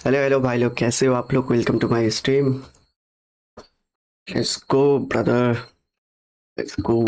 Hello hello भाई लोग, कैसे हो आप लोग? Welcome to my stream. Let's go brother, let's go.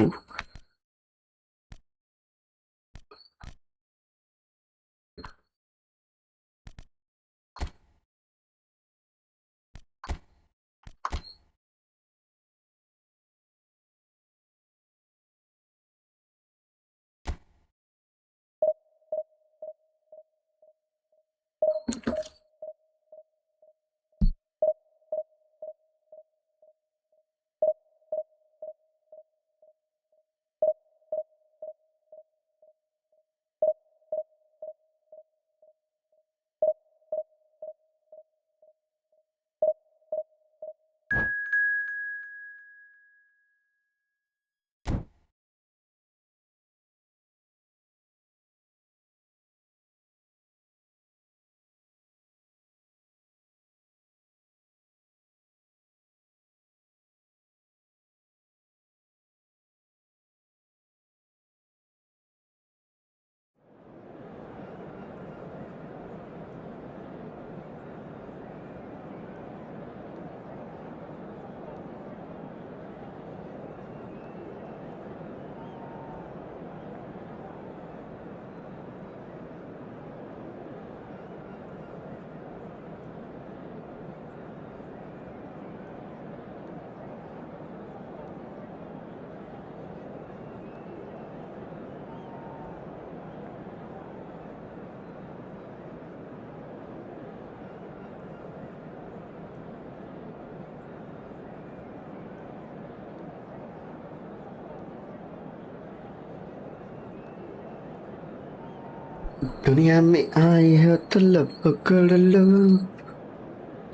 दुनिया में आई है तो लब पकड़ लो,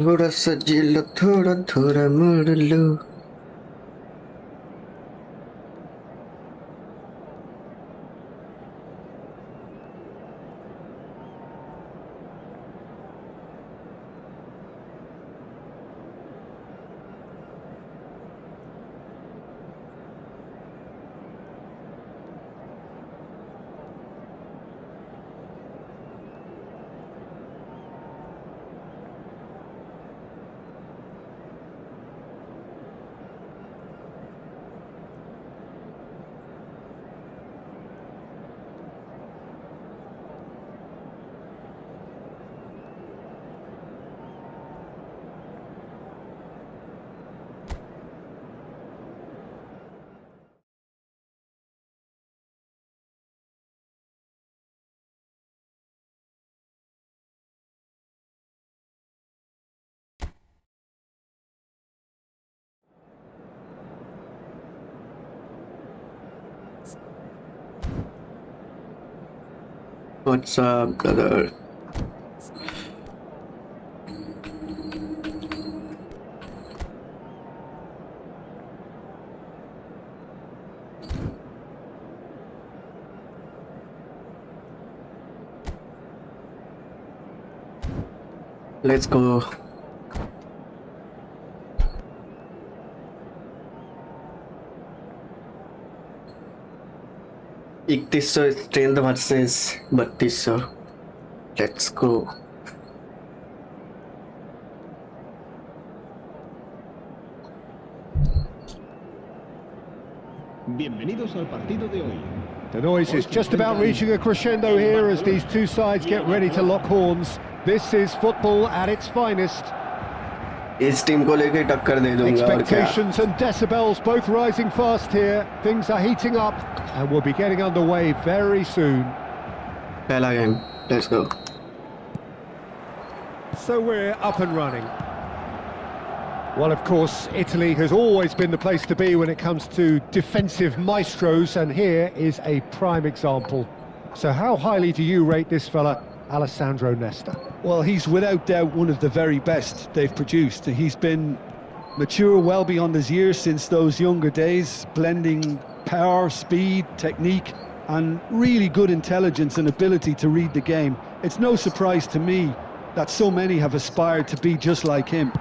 थोड़ा सा जी लो, थोड़ा थोड़ा मोड़ लो। What's up, brother? Let's go. इकतीस सौ strength versus 3200। Let's go. Bienvenidos al partido de hoy. The noise is just about reaching a crescendo here as these two sides get ready to lock horns. This is football at its finest. इस team को लेके टक्कर दे दूंगा और क्या। Expectations and decibels both rising fast here. Things are heating up and we'll be getting underway very soon. पहला game, let's go. So we're up and running. Well, of course, Italy has always been the place to be when it comes to defensive maestros, and here is a prime example. So how highly do you rate this fella, Alessandro Nesta? Well, he's without doubt one of the very best they've produced. He's been mature well beyond his years since those younger days, blending power, speed, technique, and really good intelligence and ability to read the game. It's no surprise to me that so many have aspired to be just like him.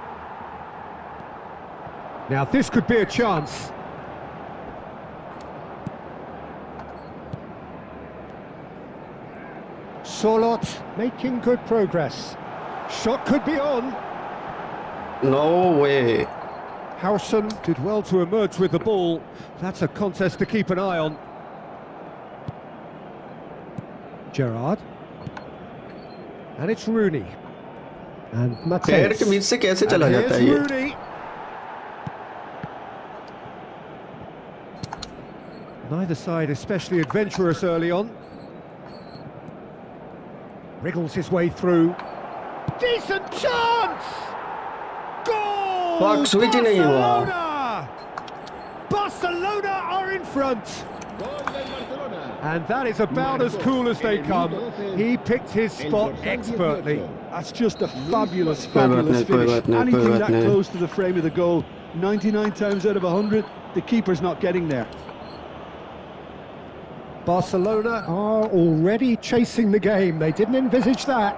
Now this could be a chance. Solot making good progress. Shot could be on. No way. Howson did well to emerge with the ball. That's a contest to keep an eye on. Gerrard. And it's Rooney. And पैर के Mateus. बीच से कैसे And चला जाता है here's ये? Rooney. Neither side especially adventurous early on. Wriggles his way through. Decent chance! Goal! Fuck, switch ही नहीं हुआ. Barcelona! Barcelona are in front. And that is about as cool as they come. He picked his spot expertly. That's just a fabulous, कोई बात fabulous नहीं, कोई finish. बात नहीं, कोई Anything बात that नहीं. close to the frame of the goal, 99 times out of 100, the keeper's not getting there. Barcelona are already chasing the game. They didn't envisage that.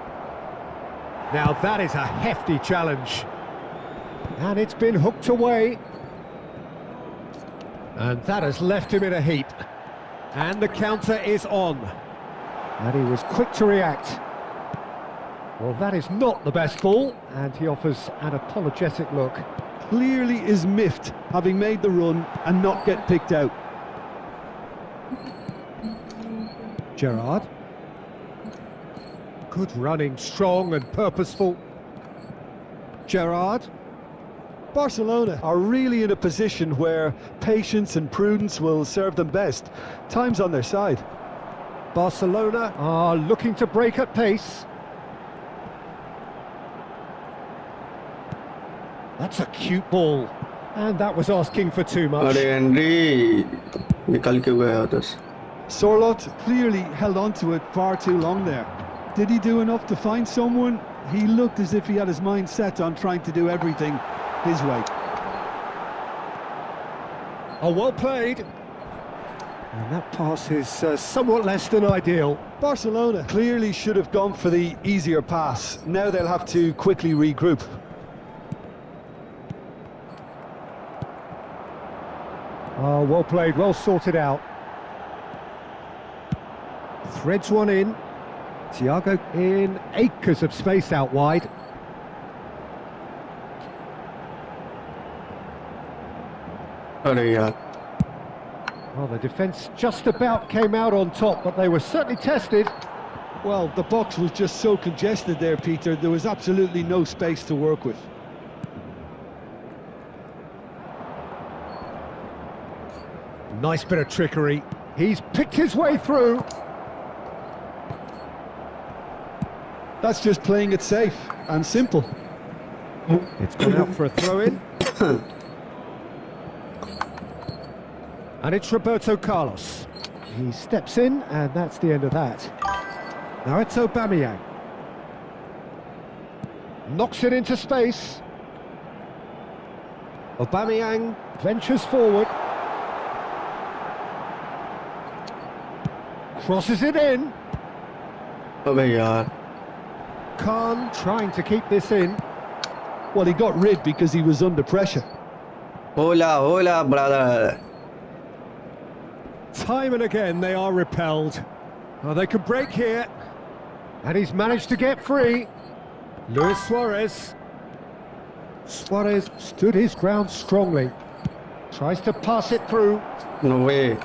Now that is a hefty challenge. And it's been hooked away. And that has left him in a heap. And the counter is on. And he was quick to react. Well, that is not the best ball. And he offers an apologetic look. Clearly is miffed, having made the run and not get picked out. Gerrard. Good running, strong and purposeful. Gerrard. Barcelona are really in a position where patience and prudence will serve them best. Time's on their side. Barcelona are looking to break at pace. That's a cute ball. And that was asking for too much. अरे Andriy निकल क्यों गया उधर से? Sorloth clearly held on to it far too long there. Did he do enough to find someone? He looked as if he had his mind set on trying to do everything his way. Oh, well played. And that pass is somewhat less than ideal. Barcelona clearly should have gone for the easier pass. Now they'll have to quickly regroup. Oh, well played, well sorted out. Threads one in. Thiago in acres of space out wide. अरे यार. Well, the defence just about came out on top, but they were certainly tested. Well, the box was just so congested there, Peter. There was absolutely no space to work with. Nice bit of trickery. He's picked his way through. That's just playing it safe and simple. It's gone out for a throw-in. And it's Roberto Carlos. He steps in, and that's the end of that. Now it's Aubameyang. Knocks it into space. Aubameyang ventures forward. Crosses it in. अबे यार. Khan trying to keep this in. Well, he got rid because he was under pressure. Hola, hola, brother. Time and again they are repelled. Oh, they could break here. And he's managed to get free. Luis Suarez. Suarez stood his ground strongly. Tries to pass it through. No way.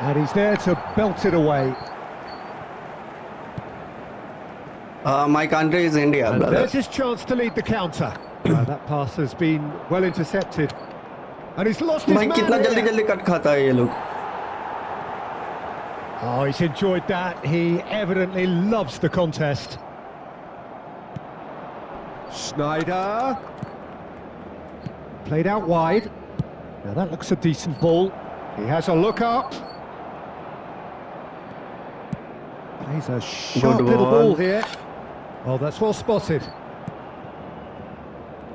And he's there to belt it away. My country is India, And brother. there's his chance to lead the counter. That pass has been well intercepted. And he's lost his भाई man कितना here. जल्दी जल्दी cut खाता है ये लोग. Oh, he's enjoyed that. He evidently loves the contest. Schneider. Played out wide. Now that looks a decent ball. He has a look up. Plays a sharp Good little ball. ball here. Oh, that's well spotted.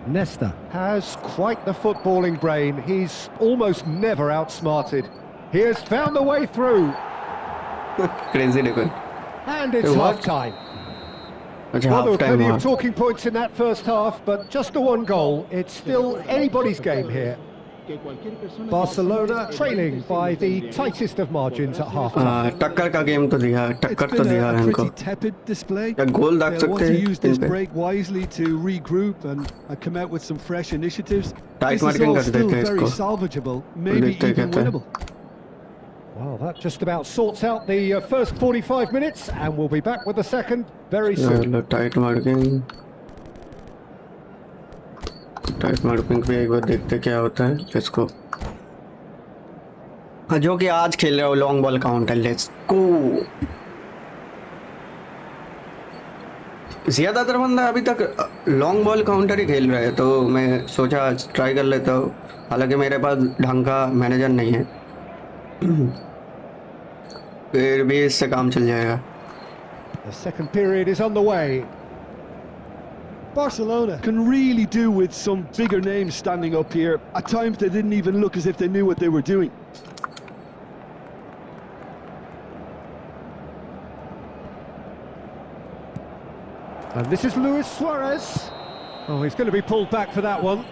Nesta has quite the footballing brain. He's almost never outsmarted. He has found the way through. Crazy लेकिन. And it's Hey, what? half-time. अच्छा Well, there half were time plenty हुआ. of talking points in that first half, but just the one goal. It's still anybody's game here. que cualquier persona Barcelona trailing by the tightest of margins at half-time. टक्कर का game तो दिया, It's टक्कर तो been दिया a इनको. pretty tepid display. या गोल दाग They'll want सकते to हैं use this इन पे. break wisely to regroup and come out with some fresh initiatives. Tight This is marking all कर still देते हैं very इसको. salvageable, maybe देखते हैं even कहते हैं. winnable. Well, that just about sorts out the first 45 minutes, and we'll be back with the second very soon. चलो tight marking, tight marking पे एक बार देखते क्या होता है. इसको जो कि आज खेल रहे हो long ball counter. Let's go. ज्यादातर बंदा अभी तक लॉन्ग बॉल काउंटर ही खेल रहे हैं, तो मैं सोचा आज ट्राई कर लेता हूँ. हालांकि मेरे पास ढंग का मैनेजर नहीं है, फिर भी इससे काम चल जाएगा. The second period is on the way. Barcelona can really do with some bigger names standing up here. At times they didn't even look as if they knew what they were doing. And this is Luis Suarez. Oh, he's going to be pulled back for that one.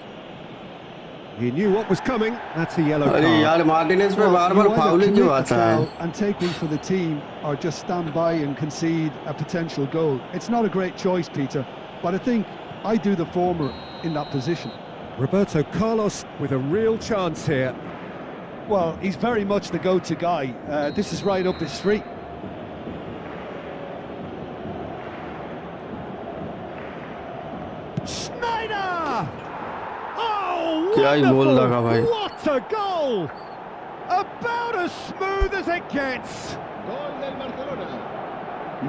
He knew what was coming. That's a yellow अरे card. यार Martinez पे बार बार You either foul commit क्यों the आता है? foul and take one for the team, or just stand by and concede a potential goal. It's not a great choice, Peter, but I think I do the former in that position. Roberto Carlos with a real chance here. Well, he's very much the go-to guy. This is right up his street. Schneider! Oh, क्या ही गोल wonderful! लगा भाई. What a goal! About as smooth as it gets. Gol del Barcelona.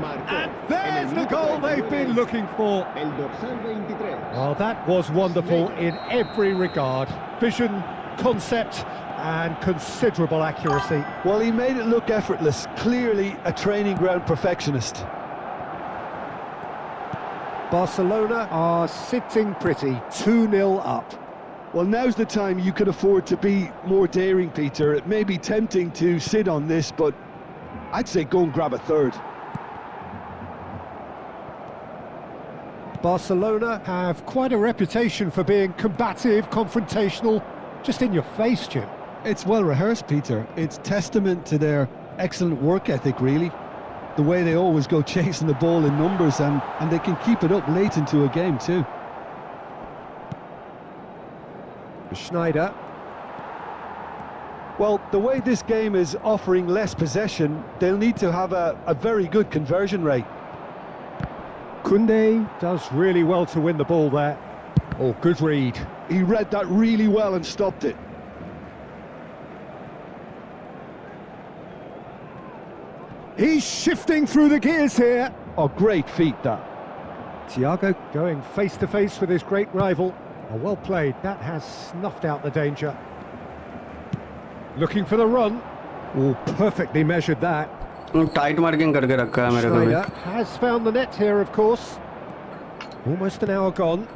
Marcó And en there's el the minuto goal they've 39, been looking for. El dorsal 23. Well, that was wonderful in every regard. Vision, concept, and considerable accuracy. Well, he made it look effortless. Clearly a training ground perfectionist. Barcelona are sitting pretty, 2-0 up. Well, now's the time you could afford to be more daring, Peter. It may be tempting to sit on this, but I'd say go and grab a third. Barcelona have quite a reputation for being combative, confrontational, just in your face, Jim. It's well rehearsed, Peter. It's testament to their excellent work ethic, really. The way they always go chasing the ball in numbers, and they can keep it up late into a game too. Schneider. Well, the way this game is offering less possession, they'll need to have a very good conversion rate. Koundé does really well to win the ball there. Oh, good read. He read that really well and stopped it. He's shifting through the gears here. Oh, great feat, that. Thiago going face-to-face with his great rival. Oh, well played. That has snuffed out the danger. Looking for the run. Oh, perfectly measured that. Tight marking करके रखा है मेरे को भी. Schneider has found the net here, of course. Almost an hour gone.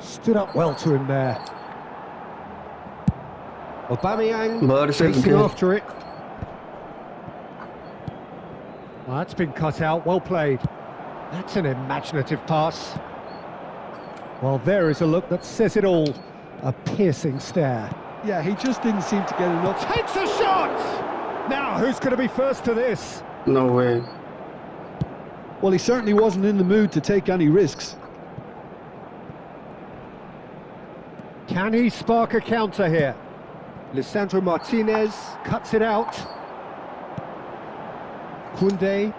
Stood up well to him there. Aubameyang Versus chasing good. after it. Well, that's been cut out, well played. That's an imaginative pass. Well, there is a look that says it all. A piercing stare. Yeah, he just didn't seem to get enough. Takes a shot! Now, who's going to be first to this? No way. Well, he certainly wasn't in the mood to take any risks. Can he spark a counter here? Lisandro Martinez cuts it out. Koundé.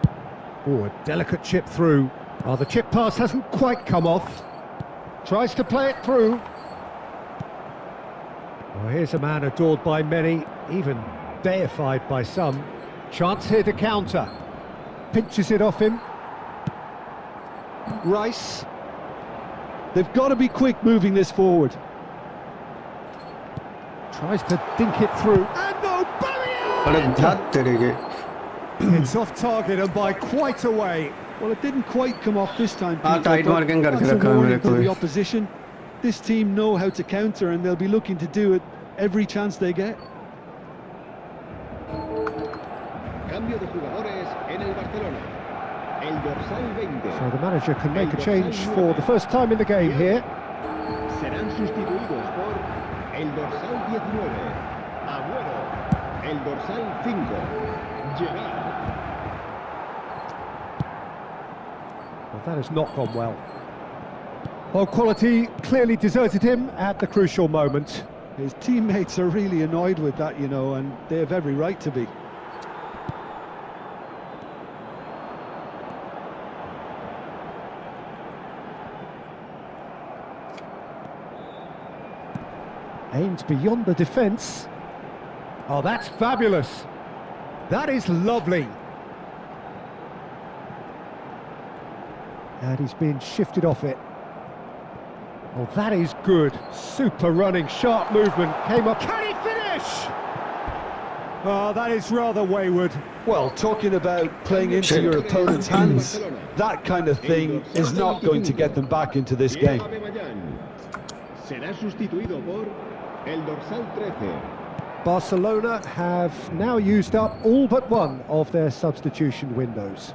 Oh, a delicate chip through. Oh, the chip pass hasn't quite come off. Tries to play it through. Oh, here's a man adored by many, even deified by some. Chance here to counter. Pinches it off him. Rice. They've got to be quick moving this forward. Tries to dink it through. And Aubameyang! अरे धत तेरे के. It's off target and by quite a way. Well, it didn't quite come off this time, हाँ, Peter, tight but marking करके that's a रखा है warning मेरे को to भी. the opposition. This team know how to counter, and they'll be looking to do it every chance they get. Cambio de jugadores en el Barcelona. El dorsal 20. So the manager can make a change for the first time in the game here. serán sustituidos por el dorsal 19, Agüero, el dorsal 5, Gerard. Well, that has not gone well. Well, quality clearly deserted him at the crucial moment. His teammates are really annoyed with that, you know, and they have every right to be. Aimed beyond the defence. Oh, that's fabulous. That is lovely. And he's been shifted off it. Oh, that is good. Super running, sharp movement. Came up. Can he finish? Oh, that is rather wayward. Well, talking about playing into your opponent's hands, that kind of thing is not going to get them back into this game. Será sustituido por el dorsal 13. Barcelona have now used up all but one of their substitution windows.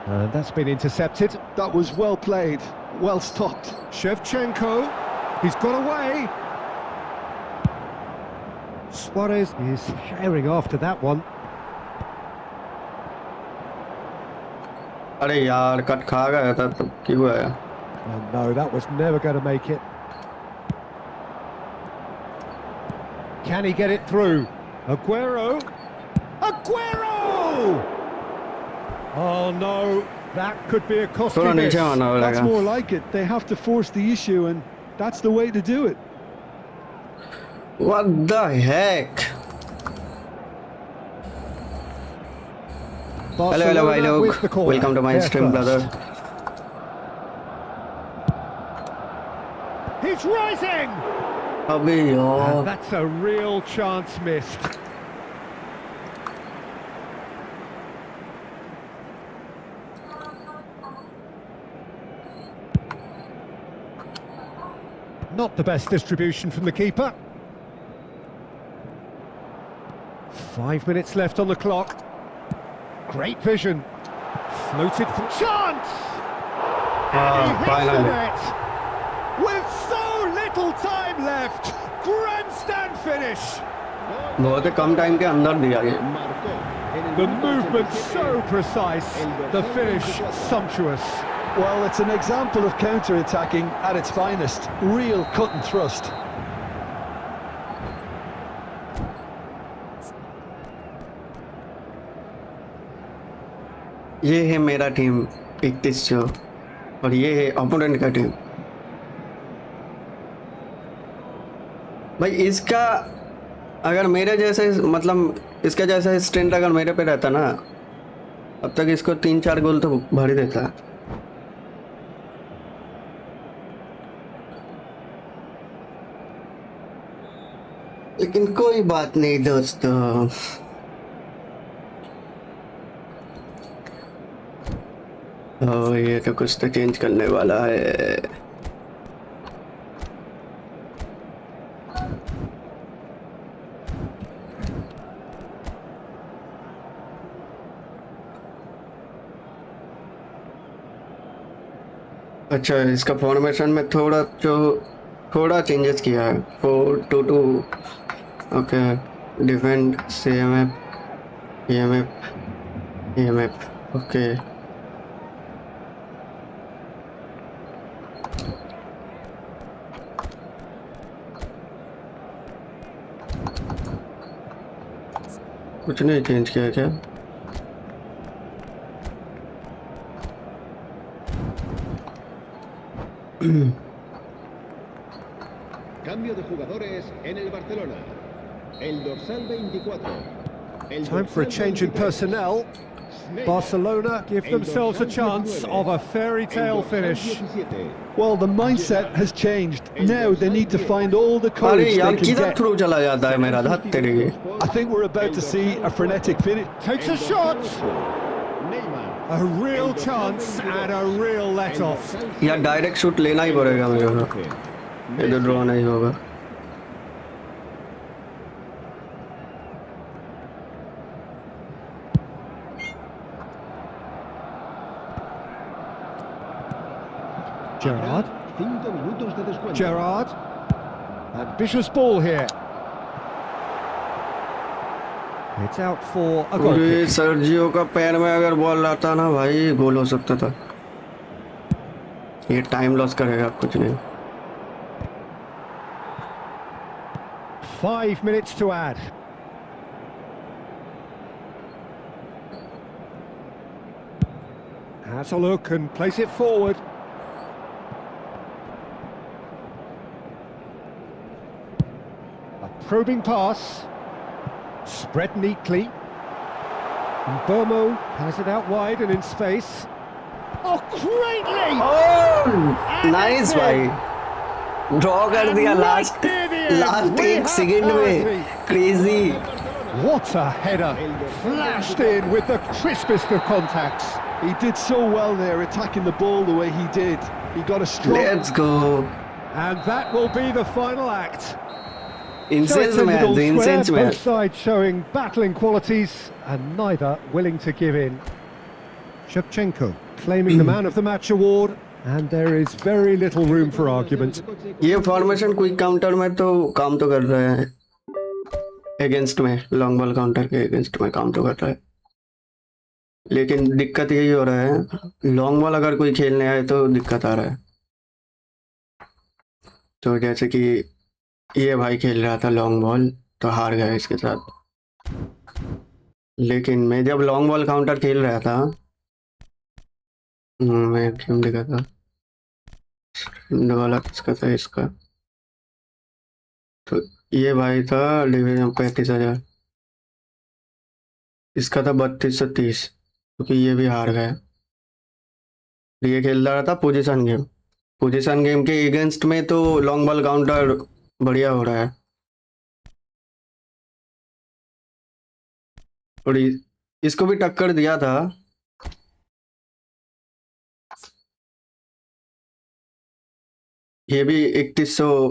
And that's been intercepted. That was well played, well stopped. Shevchenko, he's got away. Suarez is herring after that one. अरे यार cut खा गया था तो क्यों हुआ है? And no, that was never going to make it. Can he get it through? Agüero! Agüero! Oh no, that could be a costly थोड़ा miss. नीचे आना That's पड़ेगा. more like it. They have to force the issue, and that's the way to do it. What the heck? Hello भाई लोग. with the corner. Welcome to my They're stream, first. brother. He's rising! अबे And यार. that's a real chance missed. Not the best distribution from the keeper. 5 minutes left on the clock. Great vision. Floated for chance! And he hits the finally. net! With so little time left! Grandstand finish! बहुत ही कम time के अंदर दिया ये. The movement so precise, the finish sumptuous. Well, it's an example of counter-attacking at its finest. Real cut and thrust. ये है मेरा team 31 और ये है ओपोनेंट का टीम. भाई इसका अगर मेरे जैसे मतलब इसका जैसा स्ट्रेंथ अगर मेरे पे रहता ना अब तक इसको 3-4 गोल तो भर ही देता. लेकिन कोई बात नहीं दोस्तों. ओ ये तो कुछ तो चेंज करने वाला है. अच्छा इसका फॉर्मेशन में थोड़ा चेंजेस किया है. 4-2-2. Okay defend CMF EMF okay. कुछ नहीं चेंज किया क्या? Cambio de jugadores en el Barcelona. El dorsal 24. El Time for a dorsal change in 23. personnel. Barcelona give themselves a chance of a fairy tale finish. Well, the mindset has changed. Now they need to find all the अरे courage they यार can किधर get. Through चला जाता है मेरा धत तेरी. I think we're about to see a frenetic finish. Takes a shot. A real chance and a real let-off. यार डायरेक्ट शूट लेना ही पड़ेगा मेरे को. इधर ड्रॉ नहीं होगा. Gerard. 5 minutos de descuento. Gerrard. Ambitious ball here. It's out for a goal अरे kick. Sergio का पैर में अगर बॉल रहता ना भाई गोल हो सकता था। ये टाइम लॉस करेगा कुछ नहीं। 5 minutes to add. Has a look and place it forward. A probing pass. Spread neatly. And Burmo has it out wide and in space. Oh, greatly! Oh nice भाई, ड्रॉ कर दिया last एक second में, crazy. What a header! Flashed in with the crispest of contacts. He did so well there, attacking the ball the way he did. He got a strong... Let's go. And that will be the final act. Intense So match, it's intense both match. sides showing battling qualities and neither willing to give in. Shevchenko claiming the man of the match award, and there is very little room for argument. ये formation quick counter में तो काम तो कर रहा है, against में long ball counter के अगेंस्ट में काम तो कर रहा है, लेकिन दिक्कत यही हो रहा है लॉन्ग बॉल अगर कोई खेलने आए तो दिक्कत आ रहा है। तो जैसे कि ये भाई खेल रहा था लॉन्ग बॉल तो हार गया इसके साथ, लेकिन मैं जब लॉन्ग बॉल काउंटर खेल रहा था, मैं गेम देखा था, वाला किसका था इसका, तो ये भाई था डिवीजन 35,000, इसका था 3230, क्योंकि ये भी हार गया। ये खेल रहा था पोजीशन गेम, पोजीशन गेम के अगेंस्ट में तो लॉन्ग बॉल काउंटर बढ़िया हो रहा है। और इसको भी टक्कर दिया था, ये भी 3100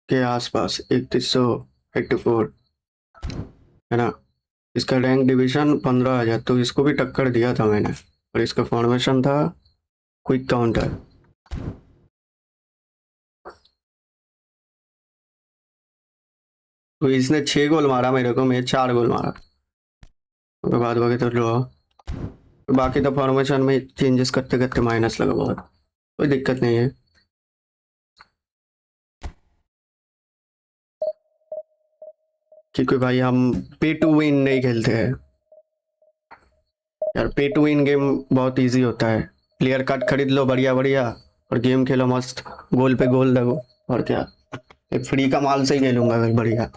के आसपास, 3184 है ना, इसका रैंक डिवीजन 15,000, तो इसको भी टक्कर दिया था मैंने। और इसका फॉर्मेशन था क्विक काउंटर। तो इसने 6 गोल मारा मेरे को, मैं 4 गोल मारा, उसके बाद बाकी तो ड्रॉ, बाकी तो फॉर्मेशन में चेंजेस करते करते माइनस लगा बहुत, कोई दिक्कत नहीं है। क्योंकि भाई हम पे टू विन नहीं खेलते हैं यार, पे टू विन गेम बहुत इजी होता है, प्लेयर कार्ड खरीद लो बढ़िया बढ़िया और गेम खेलो मस्त, गोल पे गोल लगो, और क्या, एक फ्री का माल से ही खेलूंगा मैं बढ़िया।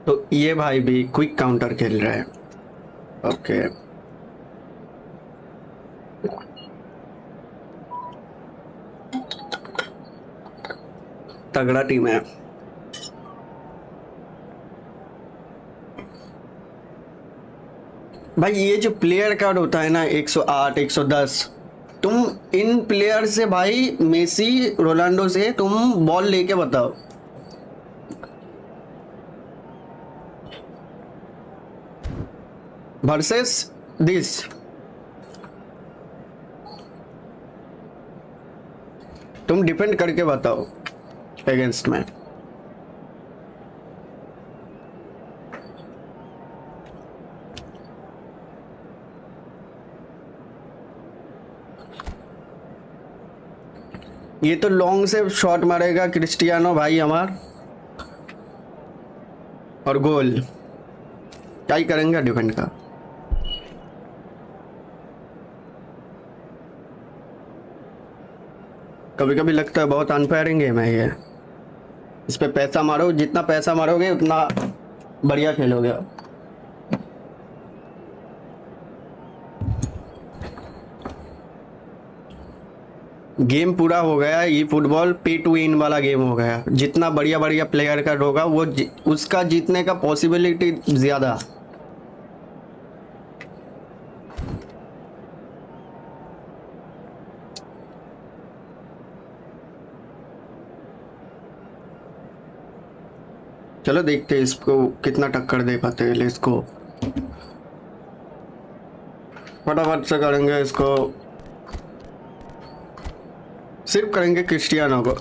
तो ये भाई भी क्विक काउंटर खेल रहा है। ओके, तगड़ा टीम है। भाई ये जो प्लेयर कार्ड होता है ना 108 110, तुम इन प्लेयर से भाई मेसी रोनाल्डो से तुम बॉल लेके बताओ। वर्सेस दिस, तुम डिपेंड करके बताओ अगेंस्ट में। ये तो लॉन्ग से शॉट मारेगा क्रिस्टियानो भाई हमार, और गोल। क्या ही करेंगे डिफेंड का। कभी कभी लगता है बहुत अनफेयरिंग गेम है ये। इस पे पैसा मारो, जितना पैसा मारोगे उतना बढ़िया खेलोगे। गेम पूरा हो गया। ये फुटबॉल पे टू विन वाला गेम हो गया। जितना बढ़िया बढ़िया प्लेयर का होगा वो उसका जीतने का पॉसिबिलिटी ज्यादा। चलो देखते हैं इसको कितना टक्कर दे पाते हैं। इसको फटाफट से करेंगे, इसको सिर्फ करेंगे क्रिस्टियानो को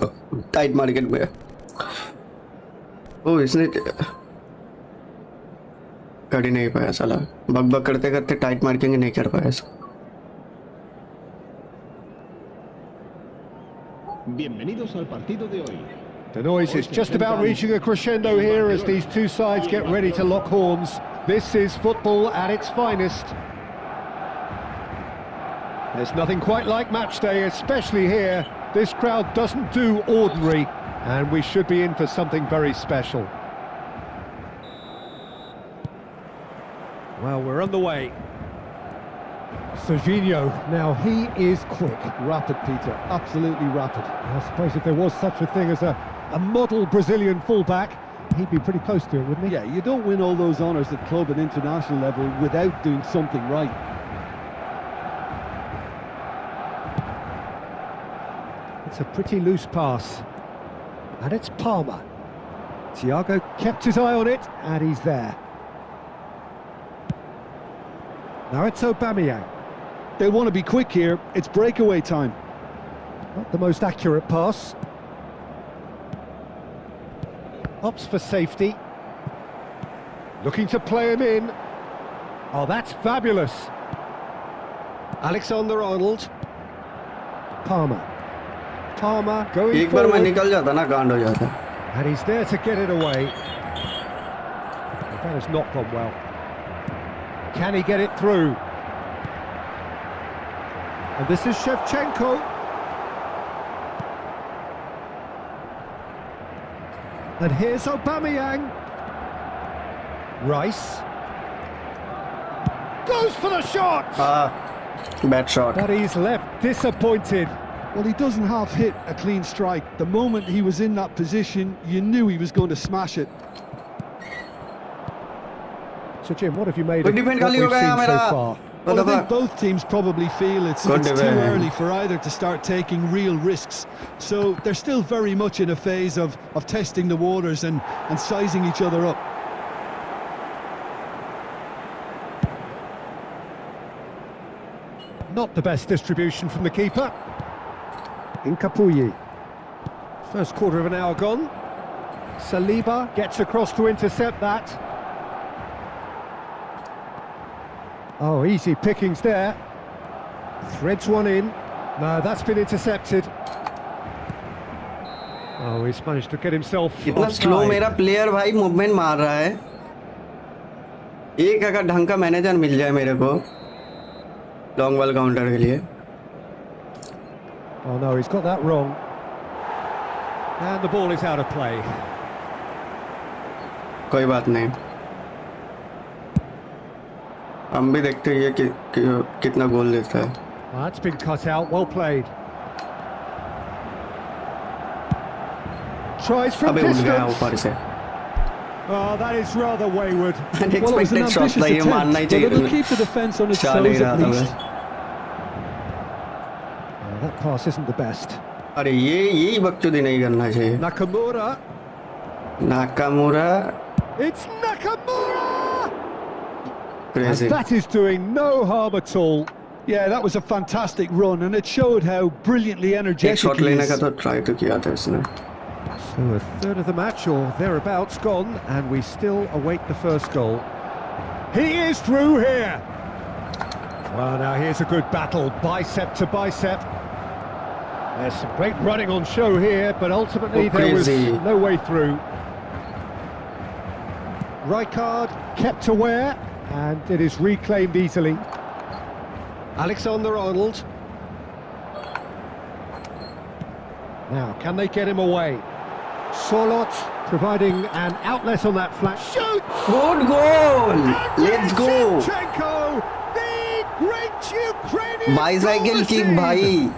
टाइट मार्केट में। ओ इसने कर ही नहीं पाया साला। बक बक करते करते टाइट मार्किंग नहीं कर पाया इसको। Bienvenidos al partido de hoy. The noise is just about reaching a crescendo here as these two sides get ready to lock horns. This is football at its finest. There's nothing quite like match day, especially here. This crowd doesn't do ordinary, and we should be in for something very special. Well, we're on the way. Serginho, now he is quick. Rapid, Peter, absolutely rapid. I suppose if there was such a thing as a model Brazilian fullback, he'd be pretty close to it, wouldn't he? Yeah, you don't win all those honours at club and international level without doing something right. It's a pretty loose pass. And it's Palmer. Thiago kept his eye on it, and he's there. Now it's Aubameyang. They want to be quick here. It's breakaway time. Not the most accurate pass. Opts for safety. Looking to play him in. Oh, that's fabulous. Alexander-Arnold. Palmer. Palmer going एक बार मैं forward. निकल जाता ना कांड हो जाता। And he's there to get it away. That has not gone well. Can he get it through? And this is Shevchenko. And here's Aubameyang. Rice. Goes for the shot! Bad shot. But he's left disappointed. Well, he doesn't half hit a clean strike. The moment he was in that position, you knew he was going to smash it. So Jim, what have you made Good of defend what खाली हो we've गया seen so मेरा। far? Well, I think both teams probably feel it's Good too defend. early for either to start taking real risks. So they're still very much in a phase of testing the waters and sizing each other up. Not the best distribution from the keeper. Incapuyi. First quarter of an hour gone. Saliba gets across to intercept that. Oh, easy pickings there. Threads one in. No, that's been intercepted. Oh, he's managed to get himself इतना slow offside. मेरा player भाई movement मार रहा है। एक अगर ढंग का मैनेजर मिल जाए मेरे को लॉन्ग बॉल काउंटर के लिए। Oh no, he's got that wrong. And the ball is out of play. कोई बात नहीं, हम भी देखते हैं कितना गोल देता है। That's been cut out, well played. Tries from अबे उड़ गया distance. ऊपर से। Oh, that is rather wayward. Well, it was an Unexpected shot ambitious था ये, मानना ही attempt, but it'll चाहिए। keep the defence on its चल ही toes रहा at था least. मैं। Oh, that pass isn't the best. अरे यही बकचोदी नहीं करना चाहिए। Nakamura. Nakamura It's Nakamura! Crazy. And that is doing no harm at all. Yeah, that was a fantastic run, and it showed how brilliantly एक energetic shot he लेने is. का तो ट्राई तो किया था इसने। So a third of the match or thereabouts gone, and we still await the first goal. He is through here. Well, now here's a good battle, bicep to bicep. There's some great running on show here, but ultimately Oh, there was crazy. no way through. Rijkaard kept aware, and it is reclaimed easily. Alexander-Arnold. Now, can they get him away? Solot providing an outlet on that flat. Shoots! Good goal, let's go. Zinchenko, the great Ukrainian bicycle goal kick machine. भाई।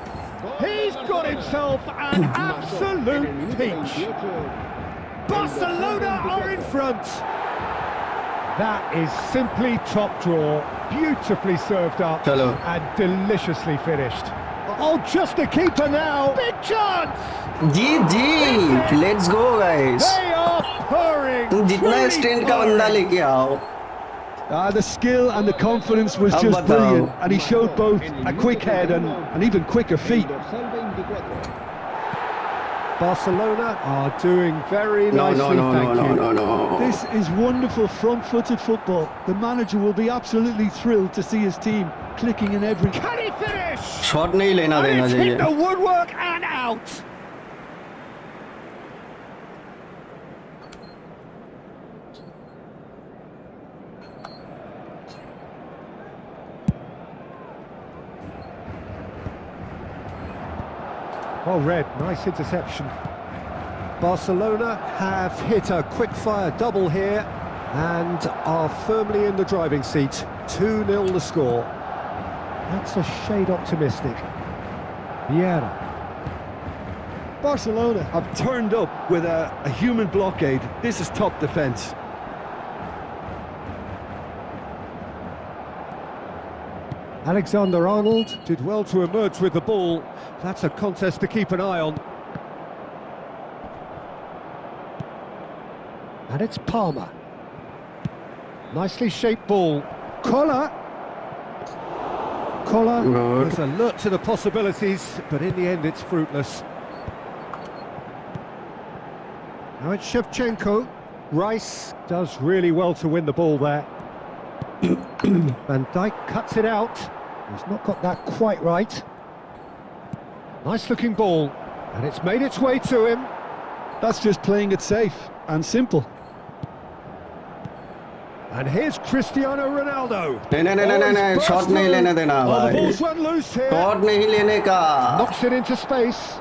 He's got himself an absolute peach. Barcelona are in front. That is simply top draw, beautifully served up चलो। and deliciously finished. Oh, just a keeper now. Big chance. जी, let's go guys. They are purring. तुम जितना truly strength का बंदा purring. लेके आओ। The skill and the confidence was How just about now? brilliant, and he showed both a quick head and an even quicker feet. Dorsal 24. Barcelona are doing very No, nicely, no, no, thank no, you. no, no, no। This is wonderful front-footed football. The manager will be absolutely thrilled to see his team clicking in every... Can he finish? Shot नहीं लेना And देना it's hit the चाहिए। woodwork and out. Well read, nice interception. Barcelona have hit a quick-fire double here and are firmly in the driving seat. 2-0 the score. That's a shade optimistic. Vieira. Barcelona have turned up with a human blockade. This is top defence. Alexander-Arnold did well to emerge with the ball. That's a contest to keep an eye on. And it's Palmer. Nicely shaped ball. Collar. Good. is alert to the possibilities, but in the end it's fruitless. Now it's Shevchenko. Rice does really well to win the ball there. Van Dijk cuts it out. He's not got that quite right. Nice looking ball, and it's made its way to him. That's just playing it safe and simple. And here's Cristiano Ronaldo. नहीं, shot नहीं लेने देना Oh, the भाई। ball's run loose here. Shot नहीं लेने का। Knocks it into space.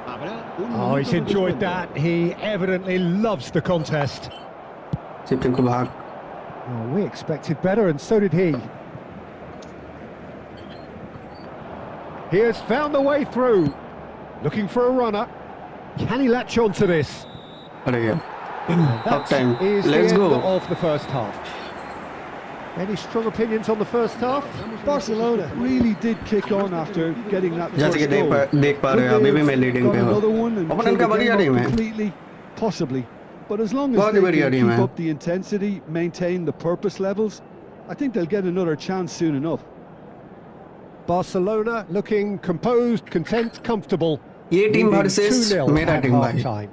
Habrá un Oh, he's minuto de enjoyed descuento. that. He evidently loves the contest. सिप्टिंग को भाग। Oh, we expected better, and so did he. He has found the way through. Looking for a runner. Can he latch on to this? अरे यार। That Half time. is the Let's end go। of the first half. Any strong opinions on the first half? Barcelona really did kick on after getting that जैसे कि first goal. देख पा रहे हो, अभी भी मैं लीडिंग Got पे हूँ। another one and opponent killed का the बढ़िया game टीम off है। completely, possibly. But as long as बहुत ही they बढ़िया can टीम keep है। up the intensity, maintain the purpose levels, I think they'll get another chance soon enough. Barcelona looking composed, content, comfortable. ये team Leading versus 2-0 मेरा at team भाई। half-time.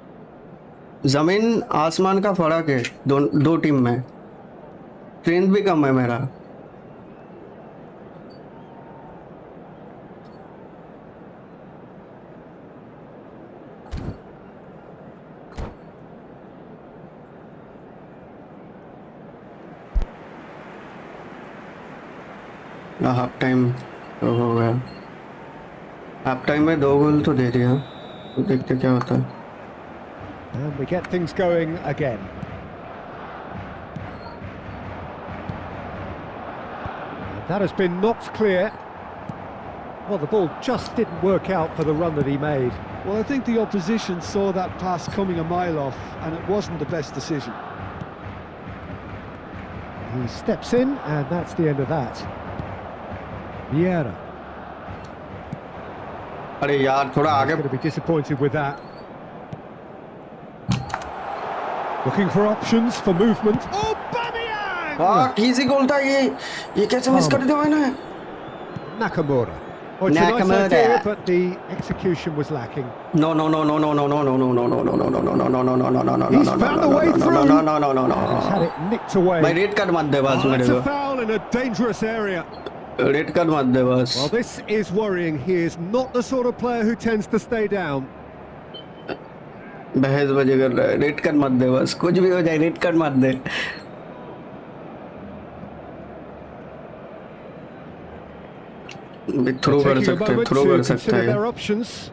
जमीन आसमान का फर्क है दो टीम में। स्ट्रेंथ भी कम है मेरा। हाफ टाइम तो हो गया। हाफ टाइम में 2 गोल तो दे दिया, तो देखते क्या होता है। And we get things going again. That has been knocked clear. Well, the ball just didn't work out for the run that he made. Well, I think the opposition saw that pass coming a mile off, and it wasn't the best decision. He steps in, and that's the end of that. Vieira. अरे यार थोड़ा He's आगे going to be disappointed with that. Looking for options for movement. Oh, Bamiyang! Easy goal था ये कैसे miss कर दिया मैंने Nakamura. Oh, it's a nice Nakamura. idea, but the execution was lacking. No. He's found a way through. No. He's had it nicked away. भाई red card मत दे बस Oh, मेरे that's a को foul in a dangerous area. Red card मत दे बस Well, this is worrying. He is not the sort of player who tends to stay down. बहस बजे कर रहा है रेड कार्ड मत दे बस कुछ भी हो जाए रेड कार्ड मत दे थ्रो कर Taking a सकते हैं moment थ्रो to कर सकता consider है their options.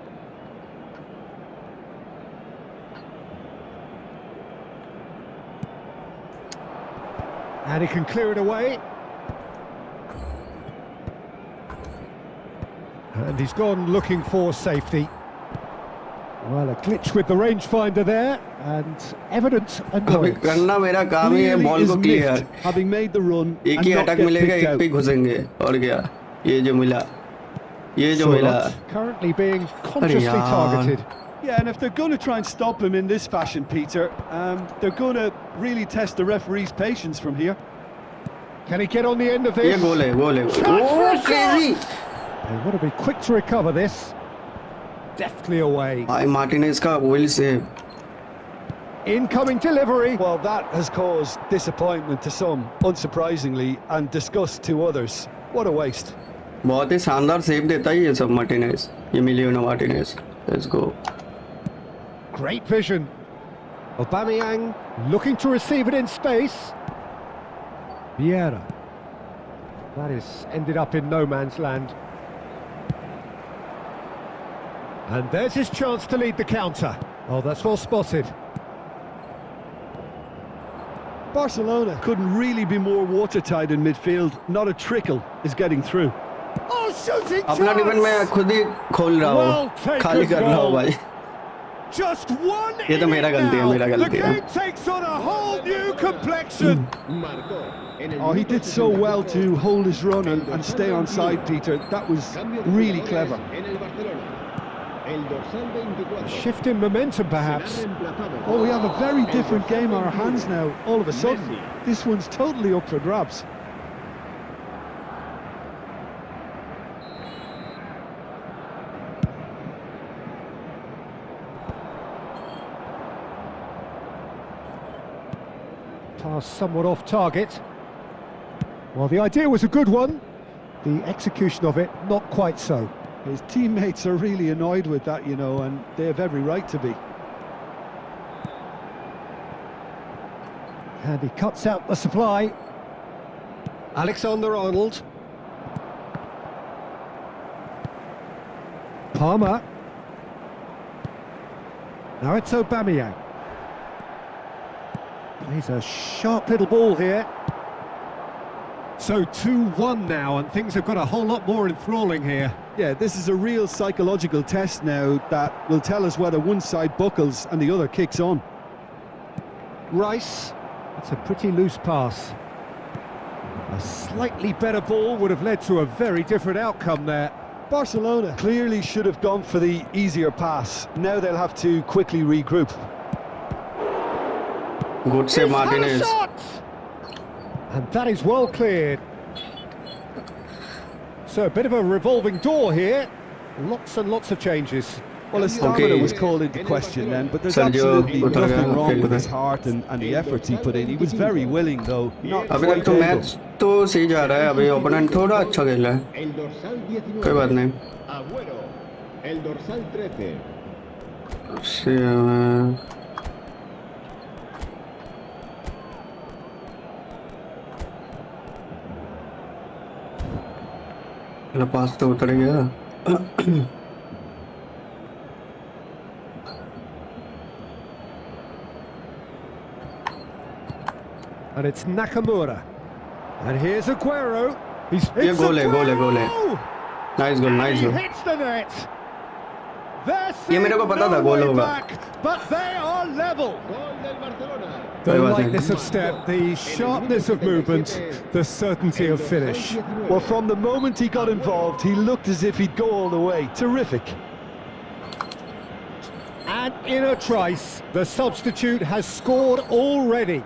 And he can clear it away. And he's gone looking for safety. Well, a glitch with the rangefinder there, and evident अभी annoyance. करना मेरा काम ही है Clearly बॉल is को clear miffed, having made the run एक and he not attack get मिलेगा picked एक पे ही out. घुसेंगे और क्या ये जो मिला ये जो मिला Sorloth currently being consciously यार। targeted. Yeah, and if they're going to try and stop him in this fashion, Peter, they're going to really test the referee's patience from here. Can he get on the end of ये this? गोल है Chance for oh a crazy They want to be quick to recover this. Deftly away. भाई Martinez का will say Incoming delivery. Well, that has caused disappointment to some, unsurprisingly, and disgust to others. What a waste. बहुत ही शानदार save देता है ये सब Martinez ये Emiliano Martinez let's go Great vision. Aubameyang looking to receive it in space. Vieira. That is ended up in no man's land. And there's his chance to lead the counter. Oh, that's well spotted. Barcelona couldn't really be more watertight in midfield. Not a trickle is getting through. Oh, shooting अपना defence मैं खुद ही खोल रहा हूँ खाली कर रहा हूँ भाई Just one ये तो मेरा गलती है now. मेरा The गलती है game takes on a whole new complexion. Marcó en el Oh, he minuto did so well 74. to hold his run and stay on side, Peter. That was Cambio de really jugadores clever. en el Barcelona. El dorsal 24. A shift in momentum, perhaps. Será reemplazado Oh, we have a very por el different dorsal game on our 21. hands now, all of a sudden. Messi. This one's totally up for grabs. Pass somewhat off target. Well, the idea was a good one. The execution of it, not quite so. His teammates are really annoyed with that, you know, and they have every right to be. And he cuts out the supply. Alexander-Arnold. Palmer. Now it's Aubameyang. Plays a sharp little ball here. So 2-1 now, and things have got a whole lot more enthralling here. Yeah, this is a real psychological test now that will tell us whether one side buckles and the other kicks on. Rice. That's a pretty loose pass. A slightly better ball would have led to a very different outcome there. Barcelona clearly should have gone for the easier pass. Now they'll have to quickly regroup. Good से He's had a Martinez shot! And that is well cleared. So a bit of a revolving door here. Lots and lots of changes. Well, his stamina Okay. was called into question then, but there's Sergio absolutely उतर गया nothing wrong field with पे his heart and the efforts he put in. He was very willing, though. Not अभी तक quite तो able. Match तो सही जा रहा है अभी ओपोनेंट थोड़ा अच्छा खेल रहा है El dorsal 19. कोई बात नहीं Agüero. El dorsal 13. पास तो उतर गया And it's Nakamura. And here's Aguero. ये It's गोल है, गोल है, गोल है। Aguero! Nice goal, And nice he goal. hits the net. They're ये मेरे को seeing पता था no गोल way होगा। back, but they are level. Gol del Barcelona. The कोई बात नहीं। lightness of step, the sharpness of movement, the certainty of finish. Well, from the moment he got involved, he looked as if he'd go all the way. Terrific. And in a trice, the substitute has scored already.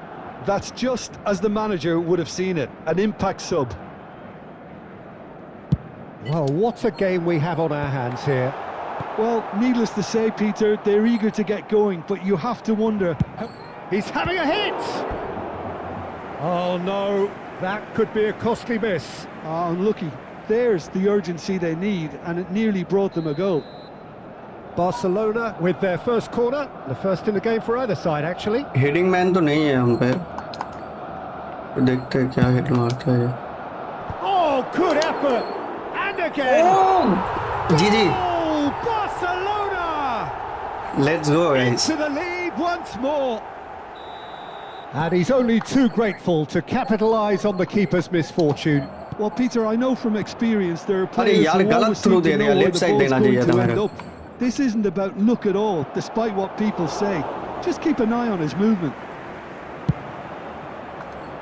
That's just as the manager would have seen it. An impact sub. Well, what a game we have on our hands here. Well, needless to say, Peter, they're eager to get going, but you have to wonder... He's having a hit! Oh no, that could be a costly miss. Oh, unlucky. There's the urgency they need, and it nearly brought them a goal. Barcelona with their first corner, the first in the game for either side actually. Heading man तो नहीं है हम पे। देखते हैं क्या hit मारता है। Oh, good effort! And again! जी Oh, Barcelona! Let's go guys. To the lead once more. And he's only too grateful to capitalise on the keeper's misfortune. Well, Peter, I know from experience there are अरे players यार who गलत always through seem they to दिया, know where left the side ball's देना going चाहिए था to मेरे end को। up. This isn't about luck at all, despite what people say. Just keep an eye on his movement.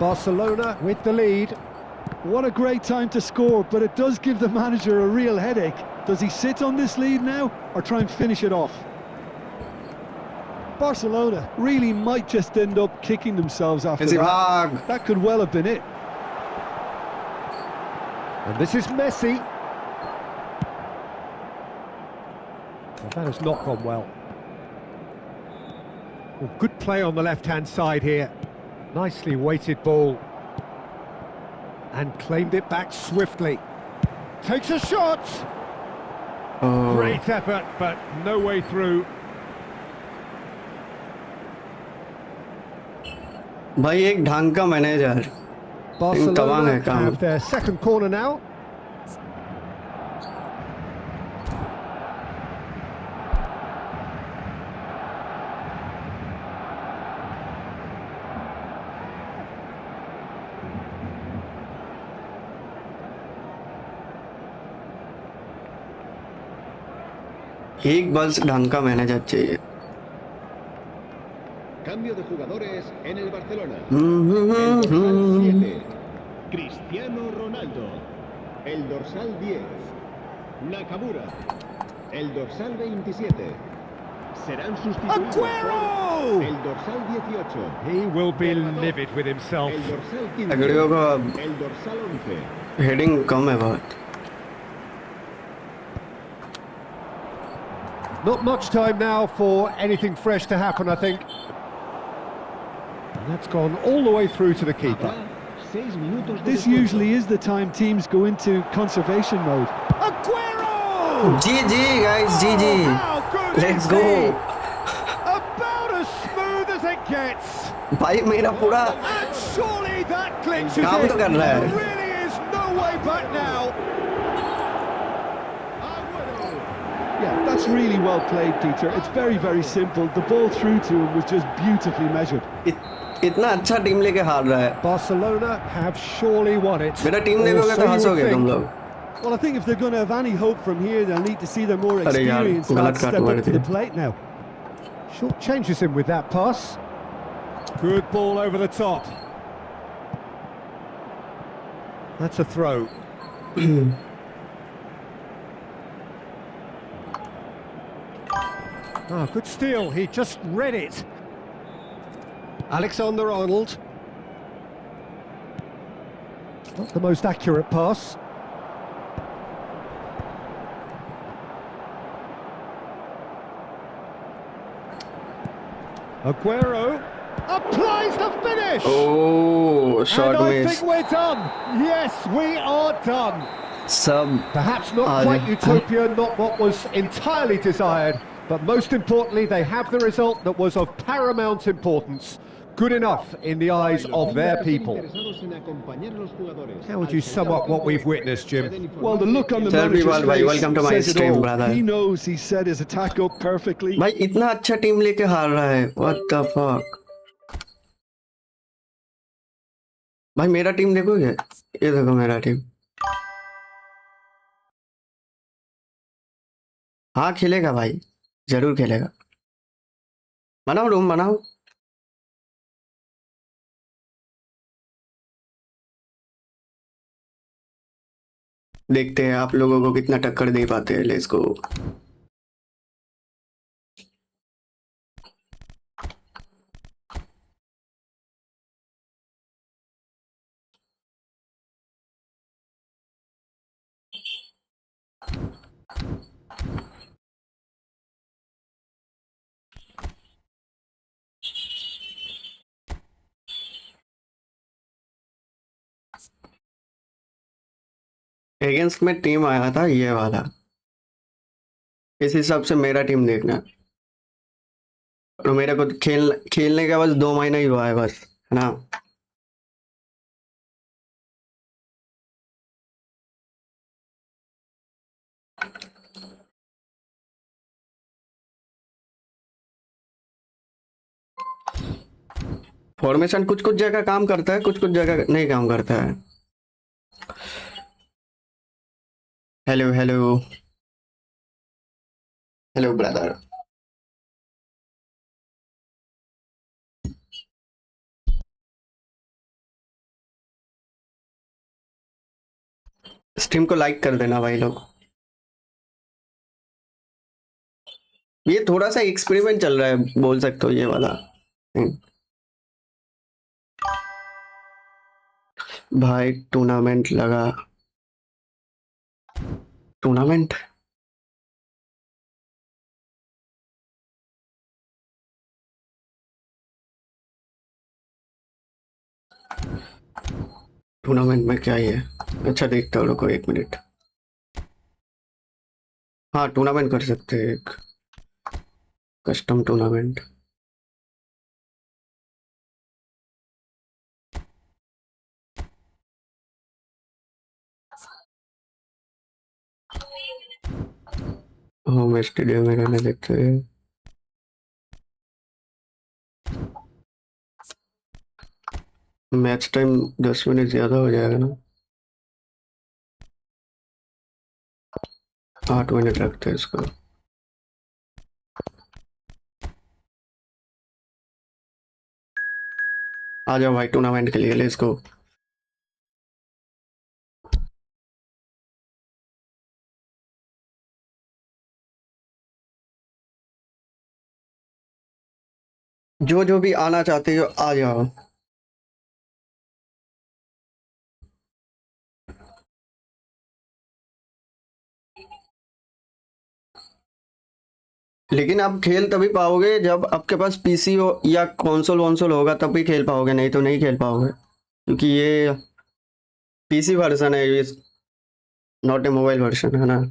Barcelona with the lead. What a great time to score, but it does give the manager a real headache. Does he sit on this lead now, or try and finish it off? Barcelona really might just end up kicking themselves after ऐसे that. भाग। That could well have been it. And this is Messi. Well, that has not gone well. Well, good play on the left-hand side here. Nicely weighted ball. And claimed it back swiftly. Takes a shot! Great effort, but no way through. भाई एक ढंग का manager. Tawang Barcelona है काम। have their second corner now. एक बस ढंग का मैनेजर चाहिए। Cambio de jugadores en el Barcelona. El dorsal 7, Cristiano Ronaldo. El dorsal 10, Nakamura. El dorsal 27. Serán sustituidos Aguero! por el dorsal 18. He will be livid with himself. El dorsal 15. अगड़ियों का अब El dorsal 11. Heading कम है बहुत। Not much time now for anything fresh to happen, I think. And that's gone all the way through to the keeper. Habrá 6 minutos de This descuento. usually is the time teams go into conservation mode. Aguero! जी guys जी। How good Let's is go. he? About as smooth as it gets. भाई मेरा पूरा And surely that clinches काम it. तो कर रहा है। There really is no way back now. Aguero. Yeah, that's really well played, Peter. It's very, very simple. The ball through to him was just beautifully measured. इतना अच्छा team लेके हार रहा है। Barcelona have surely won it. मेरा team Or देखोगे so तो you would हंसोगे तुम think. लोग। Well, I think if they're going to have any hope from here, they'll need to see their more अरे यार, experienced गलत lads काट step मारी up to थी। the plate now. Short changes him with that pass. Good ball over the top. That's a throw. Good steal. He just read it. Alexander-Arnold. Not the most accurate pass. Aguero applies the finish. Oh And shot I miss. think we're done. Yes, we are done. सब Perhaps not Ah, quite yeah. utopia, not what was entirely desired, but most importantly, they have the result that was of paramount importance. Good enough in the eyes of their people. How would you sum up what we've witnessed, Jim? Well, the look on the Tell me, manager's bhai, face welcome to my says it stream, all. brother. He knows he set his attack up perfectly. भाई इतना अच्छा team लेके हार रहा है। What the fuck? भाई मेरा team देखोगे? ये देखो मेरा टीम। हाँ खेलेगा भाई, जरूर खेलेगा। बनाओ रूम बनाओ। देखते हैं आप लोगों को कितना टक्कर दे पाते हैं लेस को। अगेंस्ट में टीम आया था ये वाला, इस हिसाब से मेरा टीम देखना। और मेरे को खेलने का बस 2 महीना ही हुआ है बस, है ना। फॉर्मेशन कुछ कुछ जगह काम करता है, कुछ कुछ जगह नहीं काम करता है। Hello hello. Hello brother. Stream को लाइक कर देना भाई लोग। ये थोड़ा सा एक्सपेरिमेंट चल रहा है बोल सकते हो ये वाला। भाई टूर्नामेंट लगा। टूर्नामेंट। टूर्नामेंट में क्या ही है। अच्छा देखता हूँ, रुको 1 मिनट। हाँ टूर्नामेंट कर सकते हैं, एक कस्टम टूर्नामेंट। होम स्टेडियम में रहने देते हैं। मैच टाइम 10 मिनट ज्यादा हो जाएगा ना। 8 मिनट रखते हैं इसको। आ जाओ भाई टूर्नामेंट के लिए, लेट्स गो। जो जो भी आना चाहते हो आ जाओ। लेकिन आप खेल तभी पाओगे जब आपके पास पीसी हो या कंसोल वंसोल होगा, तभी खेल पाओगे, नहीं तो नहीं खेल पाओगे, क्योंकि ये पीसी वर्जन है, ये नॉट ए मोबाइल वर्जन, है ना।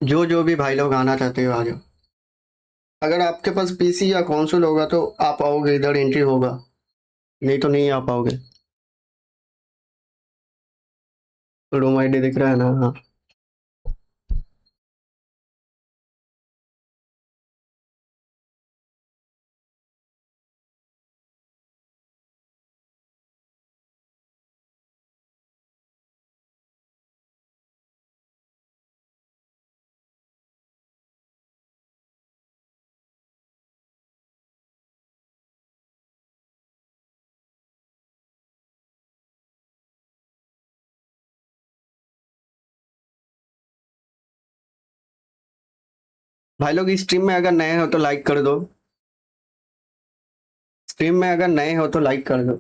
जो जो भी भाई लोग आना चाहते हो आ जाओ। अगर आपके पास पीसी या कंसोल होगा तो आ पाओगे, इधर एंट्री होगा, नहीं तो नहीं आ पाओगे। रूम आईडी दिख रहा है ना, हाँ। भाई लोग स्ट्रीम में अगर नए हो तो लाइक कर दो। स्ट्रीम में अगर नए हो तो लाइक कर दो।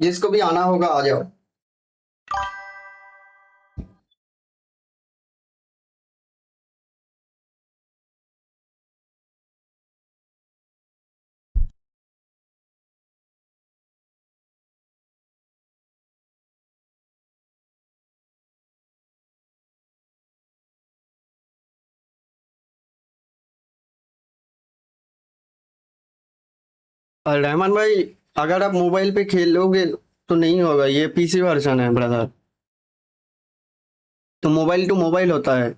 जिसको भी आना होगा आ जाओ। और रहमान भाई, अगर आप मोबाइल पे खेलोगे तो नहीं होगा, ये पीसी वर्जन है ब्रदर, तो मोबाइल टू मोबाइल होता है।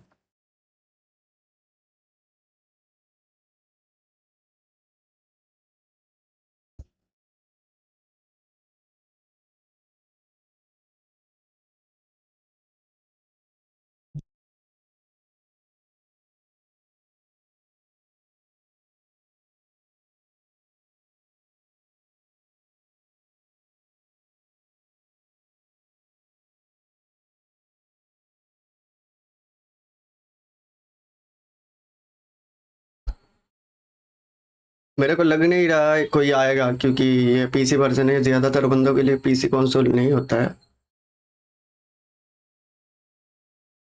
मेरे को लग नहीं रहा है कोई आएगा, क्योंकि ये पीसी वर्जन है, ज्यादातर बंदों के लिए पीसी कंसोल नहीं होता है।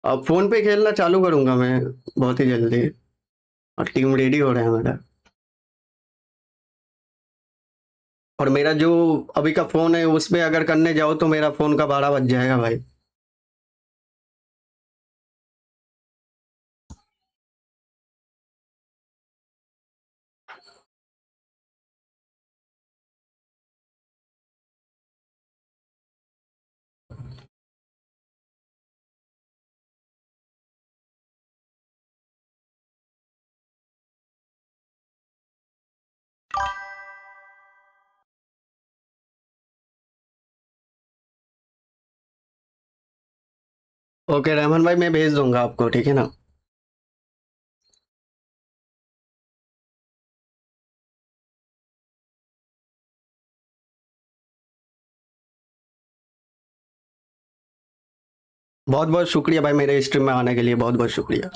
अब फोन पे खेलना चालू करूंगा मैं बहुत ही जल्दी, और टीम रेडी हो रहा है मेरा। और मेरा जो अभी का फोन है उस पे अगर करने जाओ तो मेरा फोन का 12 बज जाएगा भाई। ओके रहमान भाई, मैं भेज दूंगा आपको, ठीक है ना। बहुत बहुत शुक्रिया भाई, मेरे स्ट्रीम में आने के लिए बहुत बहुत शुक्रिया।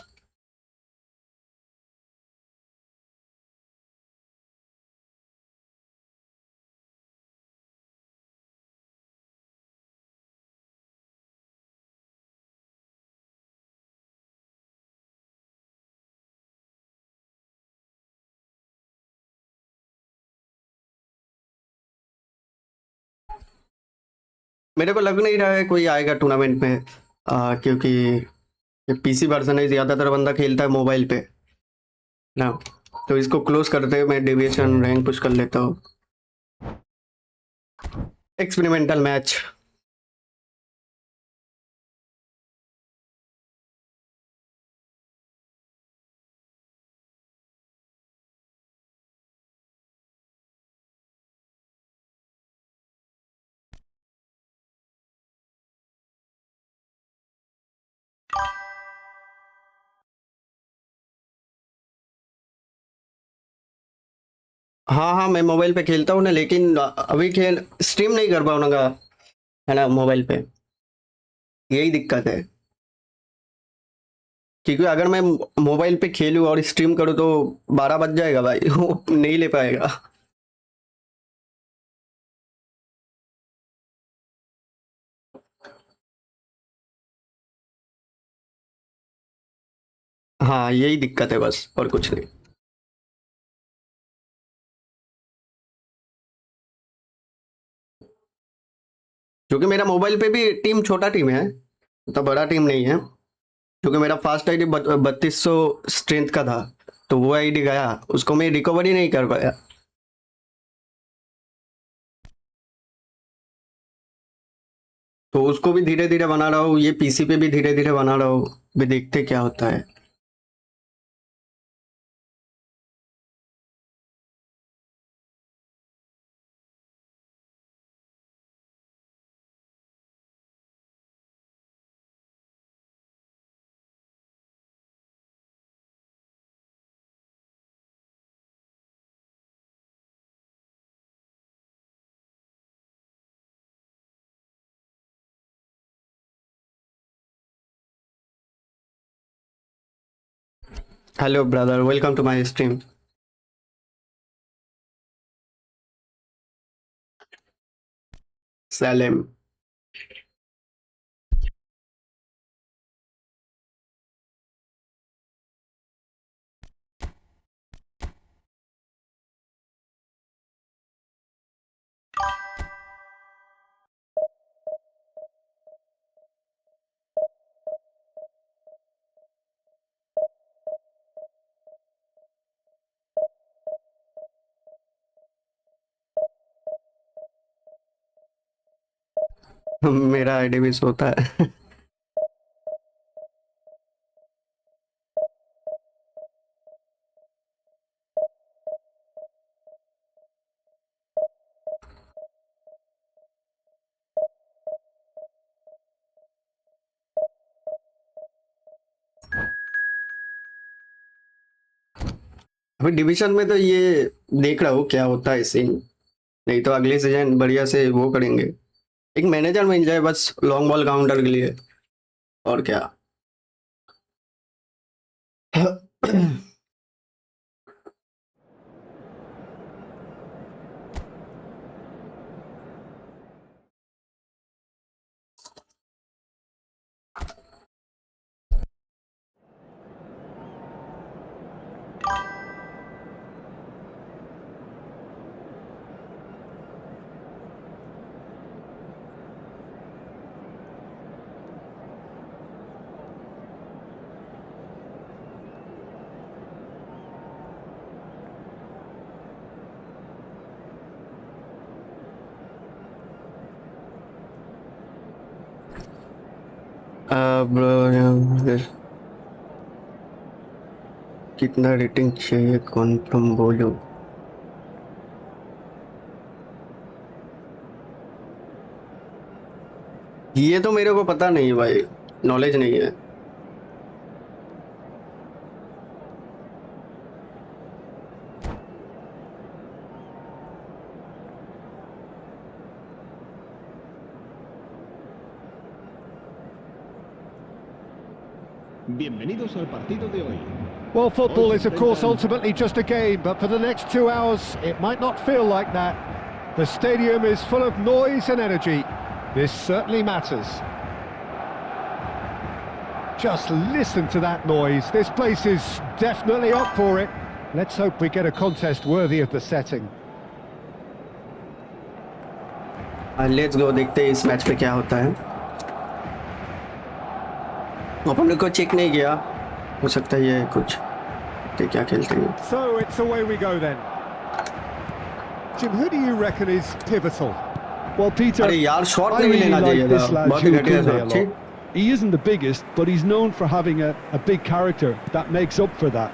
मेरे को लग नहीं रहा है कोई आएगा टूर्नामेंट में, क्योंकि ये पीसी वर्जन है, ज्यादातर बंदा खेलता है मोबाइल पे ना। तो इसको क्लोज करते हैं, मैं डेविएशन रैंक पुश कर लेता हूँ। Experimental match. हाँ हाँ, मैं मोबाइल पे खेलता हूँ ना, लेकिन अभी खेल स्ट्रीम नहीं कर पाऊंगा, है ना, मोबाइल पे। यही दिक्कत है, क्योंकि अगर मैं मोबाइल पे खेलूँ और स्ट्रीम करूँ तो 12 बज जाएगा भाई। वो नहीं ले पाएगा। हाँ, यही दिक्कत है बस, और कुछ नहीं। क्योंकि मेरा मोबाइल पे भी टीम छोटा टीम है, तो बड़ा टीम नहीं है। क्योंकि मेरा फास्ट आईडी 3200 स्ट्रेंथ का था, तो वो आईडी गया, उसको मैं रिकवर ही नहीं कर पाया। तो उसको भी धीरे धीरे बना रहा हूँ, ये पीसी पे भी धीरे धीरे बना रहा हूँ, भी देखते क्या होता है। Hello brother, welcome to my stream. सैलेम। मेरा आईडी भी सोता है। अभी डिवीजन में तो ये देख रहा हूँ क्या होता है सीन। नहीं तो अगले सीजन बढ़िया से वो करेंगे। एक मैनेजर मिल जाए बस लॉन्ग बॉल काउंटर के लिए, और क्या। अब कितना रेटिंग चाहिए कॉन्फर्म बोलो। ये तो मेरे को पता नहीं भाई, नॉलेज नहीं है। Bienvenidos al partido de hoy. Well, football is, of course, ultimately just a game, but for the next 2 hours, it might not feel like that. The stadium is full of noise and energy. This certainly matters. Just listen to that noise. This place is definitely up for it. Let's hope we get a contest worthy of the setting. Let's go, देखते हैं इस match पे क्या होता है। अपन को check नहीं किया, हो सकता है ये कुछ देखते क्या खेलते हैं। So it's away we go then. Jim, who do you reckon is pivotal? Well, Peter, अरे यार शॉट I नहीं really लेना like चाहिए this था, lad, बहुत ही Jude घटिया Koundé, a था। lot. He isn't the biggest, but he's known for having a big character that makes up for that.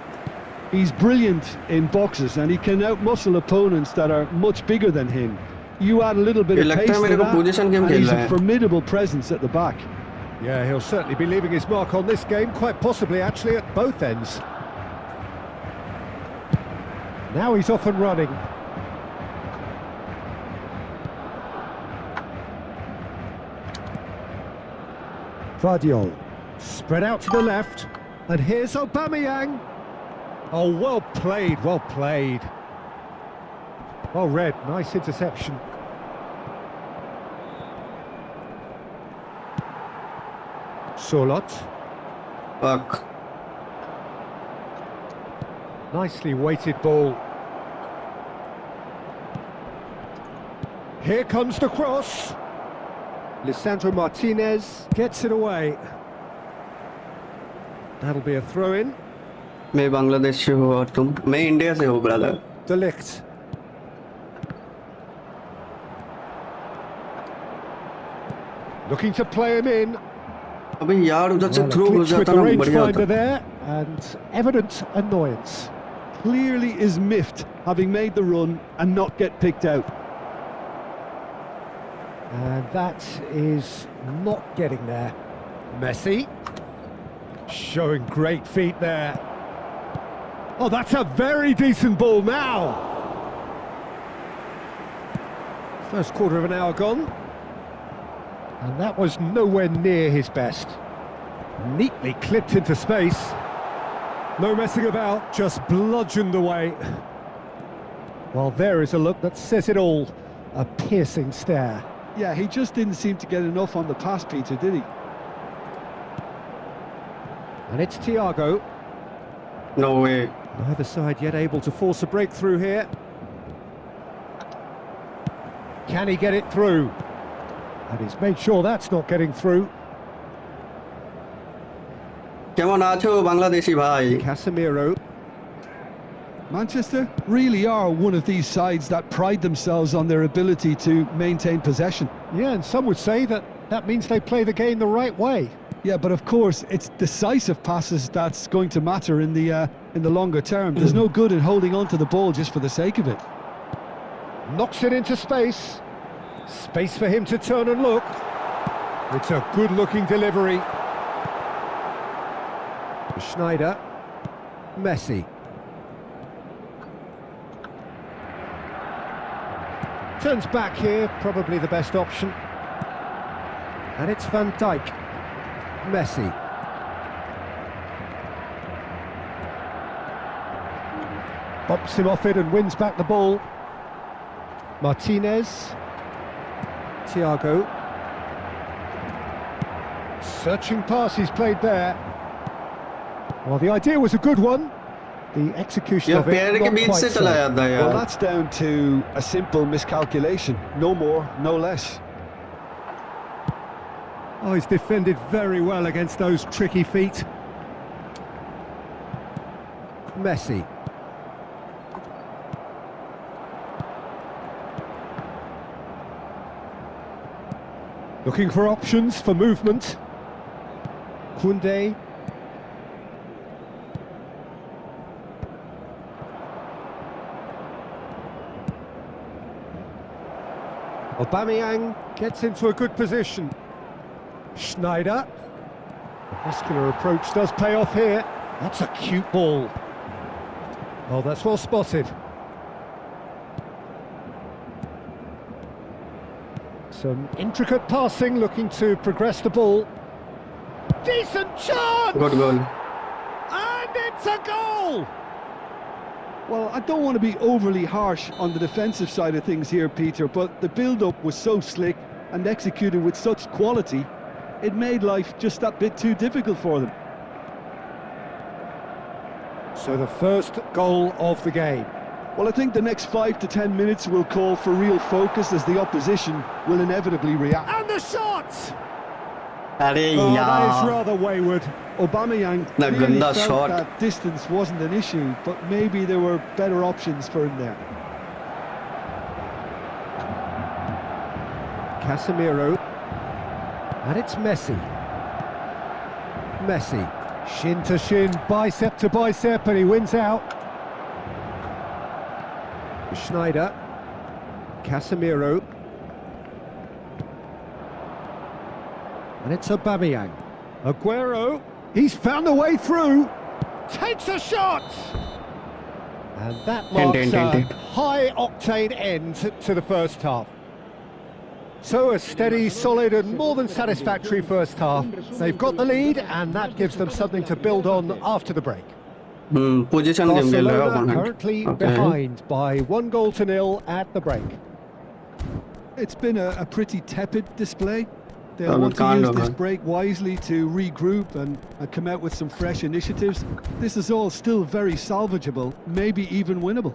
He's brilliant in boxes and he can outmuscle opponents that are much bigger than him. You add a little bit ये of लगता pace है to मेरे को that, position game and खेल he's रहा a है। formidable presence at the back. Yeah, he'll certainly be leaving his mark on this game, quite possibly actually at both ends. Now he's off and running. Vardiol, spread out to the left, and here's Aubameyang. Oh, well played, well played. Well read, nice interception. Sorlot, Fuck. nicely weighted ball. Here comes the cross. Lisandro Martinez gets it away. That'll be a throw-in. मैं बांग्लादेश से हूँ और तुम? मैं India से हूँ brother. De Ligt. Looking to play him in. अबे यार उधर से Well, a थ्रू हो glitch with जाता the ना, बढ़िया rangefinder होता। there, and evident annoyance. Clearly is miffed having made the run and not get picked out. And that is not getting there. Messi. Showing great feet there. Oh, that's a very decent ball now. First quarter of an hour gone. And that was nowhere near his best. Neatly clipped into space. No messing about, just bludgeoned away. Well, there is a look that says it all. A piercing stare. Yeah, he just didn't seem to get enough on the pass, Peter, did he? And it's Thiago. No way. Neither side yet able to force a breakthrough here. Can he get it through? And he's made sure that's not getting through. কেমন আছো বাংলাদেশি ভাই? Casemiro. Manchester really are one of these sides that pride themselves on their ability to maintain possession. Yeah, and some would say that that means they play the game the right way. Yeah, but of course, it's decisive passes that's going to matter in the longer term. There's no good in holding on to the ball just for the sake of it. Knocks it into space. Space for him to turn and look. It's a good-looking delivery. Schneider. Messi. Turns back here, probably the best option. And it's Van Dijk. Messi. Bumps him off it and wins back the ball. Martinez. Thiago. Searching pass he's played there. Well, the idea was a good one. The execution यार of it पैर के not beach quite से चला so. जाता है Well, यार. that's down to a simple miscalculation. No more, no less. Oh, he's defended very well against those tricky feet. Messi. Looking for options for movement. Koundé. Aubameyang gets into a good position. Schneider. The muscular approach does pay off here. That's a cute ball. Oh, that's well spotted. Some intricate passing, looking to progress the ball. Decent chance! Good goal. And it's a goal! Well, I don't want to be overly harsh on the defensive side of things here, Peter, but the build-up was so slick and executed with such quality, it made life just that bit too difficult for them. So the first goal of the game. Well, I think the next 5 to 10 minutes will call for real focus as the opposition will inevitably react. And the shot! अरे Oh, that is यार. rather wayward. Aubameyang That clearly ganda felt shot. that distance wasn't an issue, but maybe there were better options for him there. Casemiro. And it's Messi. Messi. Shin to shin, bicep to bicep, and he wins out. Schneider. Casemiro. And it's Aubameyang. Aguero. He's found a way through. Takes a shot! And that marks a high-octane end to the first half. So a steady, solid and more than satisfactory first half. They've got the lead and that gives them something to build on after the break. Position game खेल रहा है Barcelona opponent. currently Okay. behind by 1-0 at the break. It's been a pretty tepid display. They'll Well, want to kind use of, this man. break wisely to regroup and come out with some fresh initiatives. This is all still very salvageable, maybe even winnable.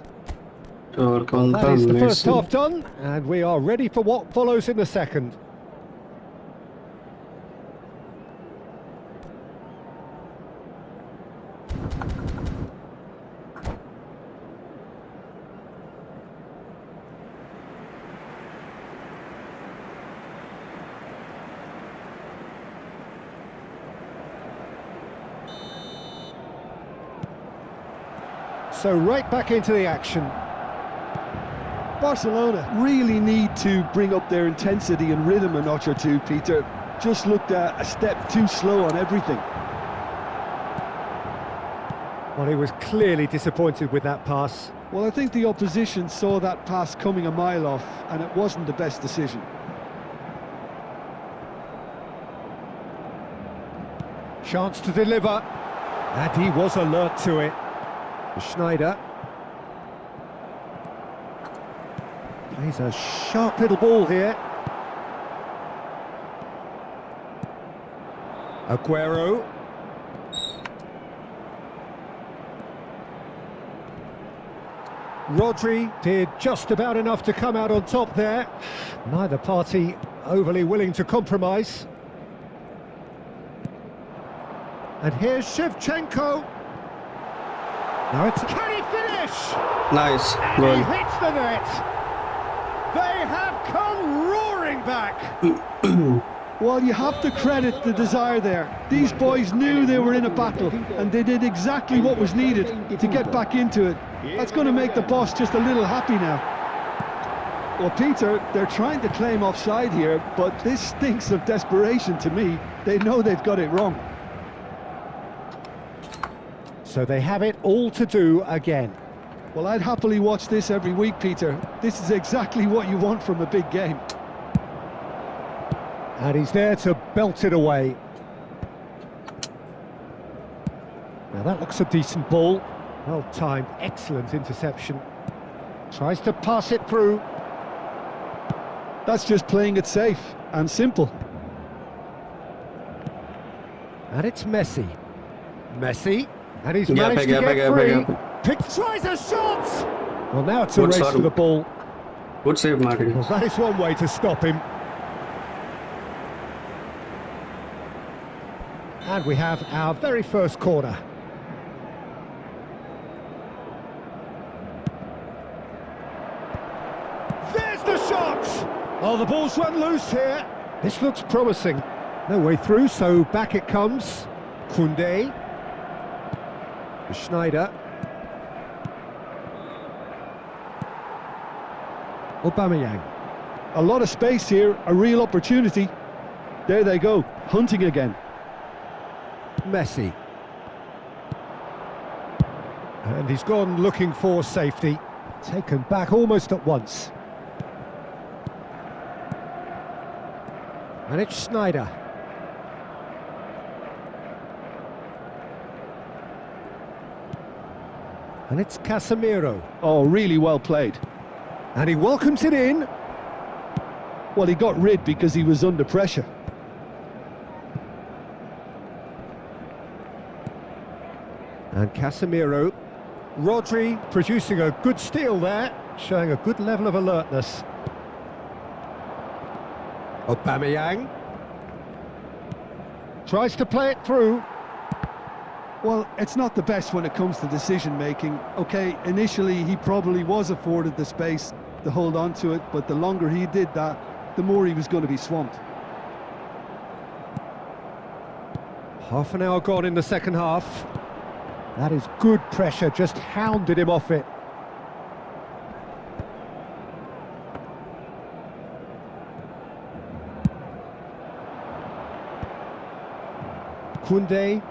और कौन That था is the first Messi? half done and we are ready for what follows in the second. So right back into the action. Barcelona really need to bring up their intensity and rhythm a notch or two, Peter. Just looked a step too slow on everything. Well, he was clearly disappointed with that pass. Well, I think the opposition saw that pass coming a mile off, and it wasn't the best decision. Chance to deliver, and he was alert to it. Schneider. Plays a sharp little ball here. Aguero. Rodri did just about enough to come out on top there. Neither party overly willing to compromise. And here's Shevchenko. Now it's... Can he finish? Nice And he goal. hits the net. They have come roaring back. Well, you have to credit the desire there. These boys knew they were in a battle, and they did exactly what was needed to get back into it. That's going to make the boss just a little happy now. Well, Peter, they're trying to claim offside here, but this stinks of desperation to me. They know they've got it wrong. So they have it all to do again. Well, I'd happily watch this every week, Peter. This is exactly what you want from a big game. And he's there to belt it away. Now that looks a decent ball. Well timed, excellent interception. Tries to pass it through. That's just playing it safe and simple. And it's Messi. Messi. And he's Gap managed hai, to gap hai, get gap hai, free. gap Tries a shot! Well, now it's a Good race shot. for the ball. Good save, Martin. Well, that is one way to stop him. And we have our very first corner. There's the shot! Oh, the ball's run loose here. This looks promising. No way through, so back it comes. Koundé. Schneider. Aubameyang. A lot of space here, a real opportunity. There they go, hunting again. Messi. And he's gone looking for safety. Taken back almost at once. And it's Schneider. And it's Casemiro. Oh, really well played. And he welcomes it in. Well, he got rid because he was under pressure. And Casemiro. Rodri producing a good steal there, showing a good level of alertness. Aubameyang. Tries to play it through. Well, it's not the best when it comes to decision-making. Okay, initially he probably was afforded the space to hold on to it, but the longer he did that, the more he was going to be swamped. Half an hour gone in the second half. That is good pressure, just hounded him off it. Koundé.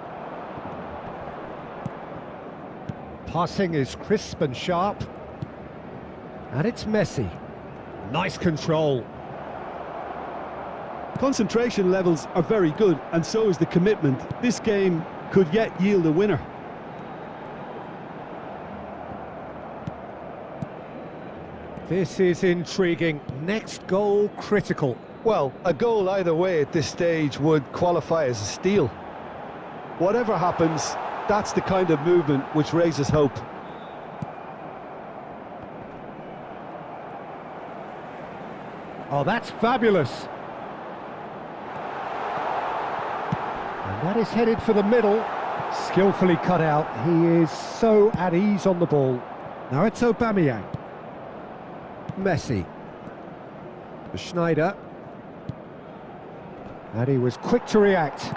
Passing is crisp and sharp. And it's Messi. Nice control. Concentration levels are very good, and so is the commitment. This game could yet yield a winner. This is intriguing. Next goal critical. Well, a goal either way at this stage would qualify as a steal. Whatever happens, that's the kind of movement which raises hope. Oh, that's fabulous. And that is headed for the middle. Skillfully cut out. He is so at ease on the ball. Now it's Aubameyang. Messi. Schneider. And he was quick to react.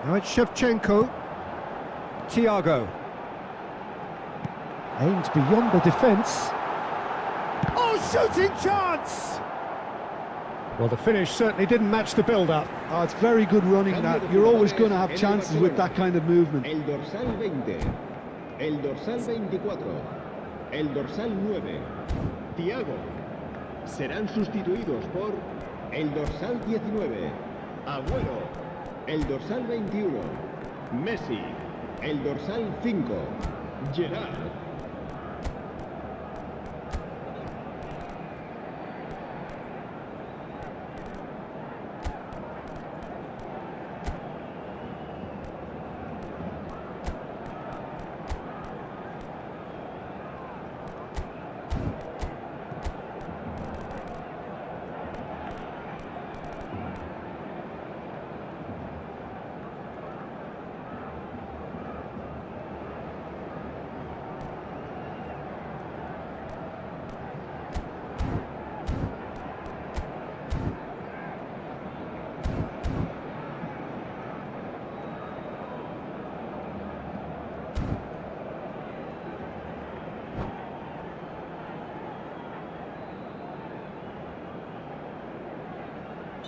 Now it's Shevchenko. Thiago. Aims beyond the defence. Oh, shooting chance! Well, the finish certainly didn't match the build-up. Oh, it's very good running that. You're always going to have chances with that kind of movement. El dorsal 20, el dorsal 24, el dorsal 9, Thiago. Serán sustituidos por el dorsal 19, Agüero, el dorsal 21, Messi, el dorsal 5, Gerard.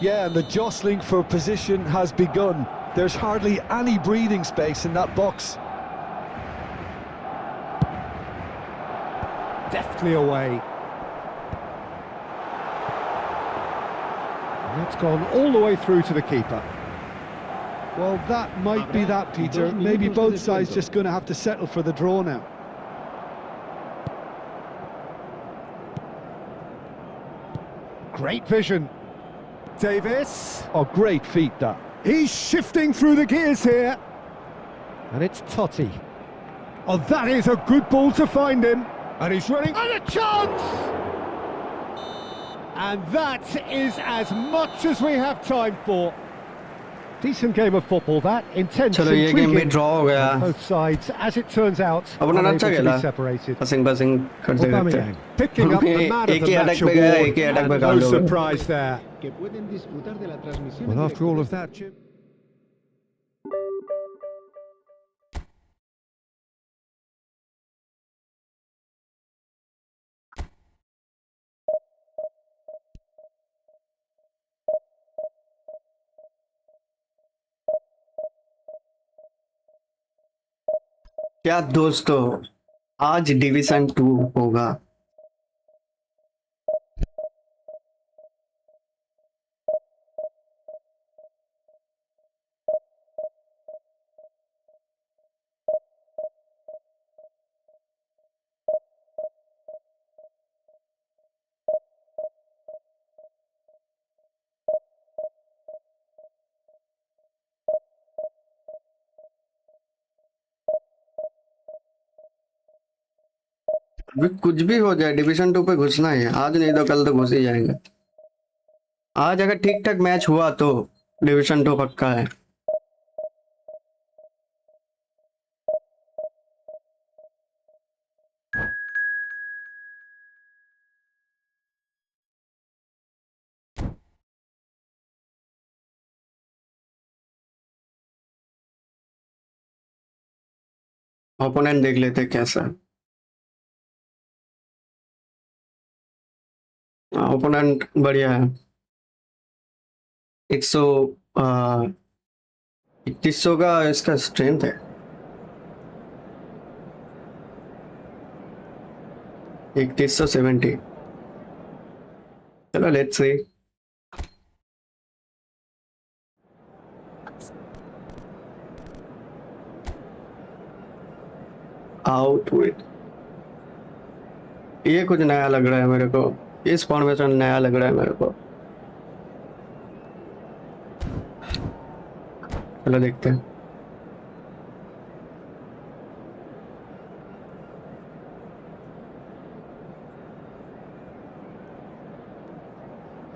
Yeah, and the jostling for position has begun. There's hardly any breathing space in that box. Deftly away. And that's gone all the way through to the keeper. Well, that might be that, Peter. Maybe both sides just going to have to settle for the draw now. Great vision. Davis. Oh, great feat, that. He's shifting through the gears here. And it's Totti. Oh, that is a good ball to find him. And he's running. And a chance! And that is as much as we have time for. Decent game of football, that. Intense, चलो ये game भी intriguing. Draw हो गया. Both sides, as it turns out, अपना unable अच्छा to खेला. be separated. Passing करते करते. Aubameyang picking up the man of एक the ही match अटैक पे गया, award, एक ही अटैक पे and काट no लोगे. surprise there. Que pueden disfrutar de la transmisión Well, en after all directo of that, Jim. क्या दोस्तों, आज डिवीजन 2 होगा. अभी कुछ भी हो जाए, डिवीजन 2 पे घुसना है. आज नहीं तो कल तो घुस ही जाएंगे. आज अगर ठीक ठाक मैच हुआ तो डिवीजन 2 पक्का है. ओपोनेंट देख लेते कैसा. ओपोनेंट बढ़िया है. 2100 का इसका स्ट्रेंथ है. 3170. चलो लेट्स सी. Out with. ये कुछ नया लग रहा है मेरे को. इस फॉर्मेशन नया लग रहा है मेरे को. चलो देखते हैं.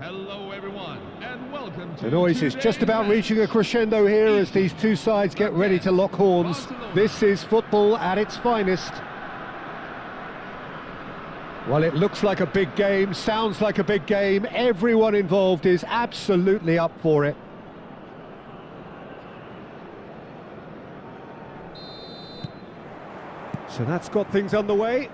Hello everyone and welcome to The noise is just about reaching a crescendo here as these two sides get ready to lock horns. This is football at its finest. Well, it looks like a big game, sounds like a big game. Everyone involved is absolutely up for it. So that's got things underway.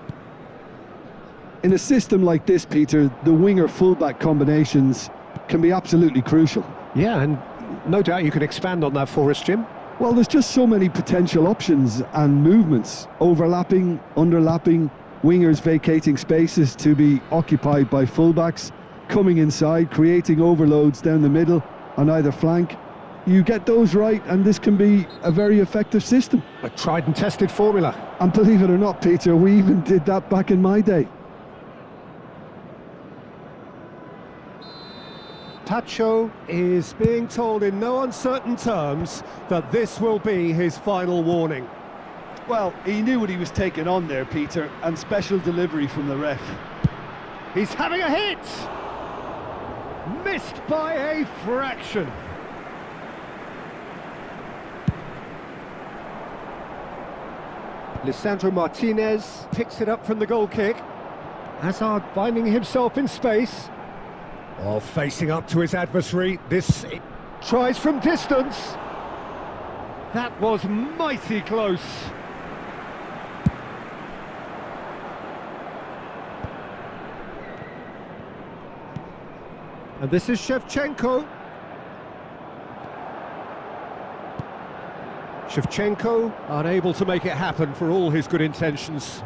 In a system like this, Peter, the winger-fullback combinations can be absolutely crucial. Yeah, and no doubt you can expand on that for us, Jim. Well, there's just so many potential options and movements. Overlapping, underlapping, wingers vacating spaces to be occupied by fullbacks, coming inside, creating overloads down the middle on either flank. You get those right and this can be a very effective system. A tried and tested formula. And believe it or not, Peter, we even did that back in my day. Pacho is being told in no uncertain terms that this will be his final warning. Well, he knew what he was taking on there, Peter, and special delivery from the ref. He's having a hit! Missed by a fraction. Lisandro Martinez picks it up from the goal kick. Hazard finding himself in space. Oh, facing up to his adversary. This tries from distance. That was mighty close. And this is Shevchenko. Shevchenko unable to make it happen for all his good intentions.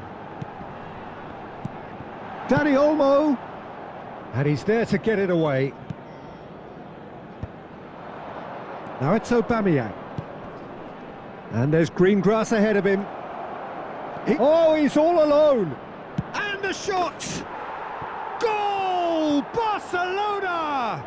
Dani Olmo, and he's there to get it away. Now it's Aubameyang, and there's green grass ahead of him. Oh, he's all alone, and the shot! Goal! Barcelona!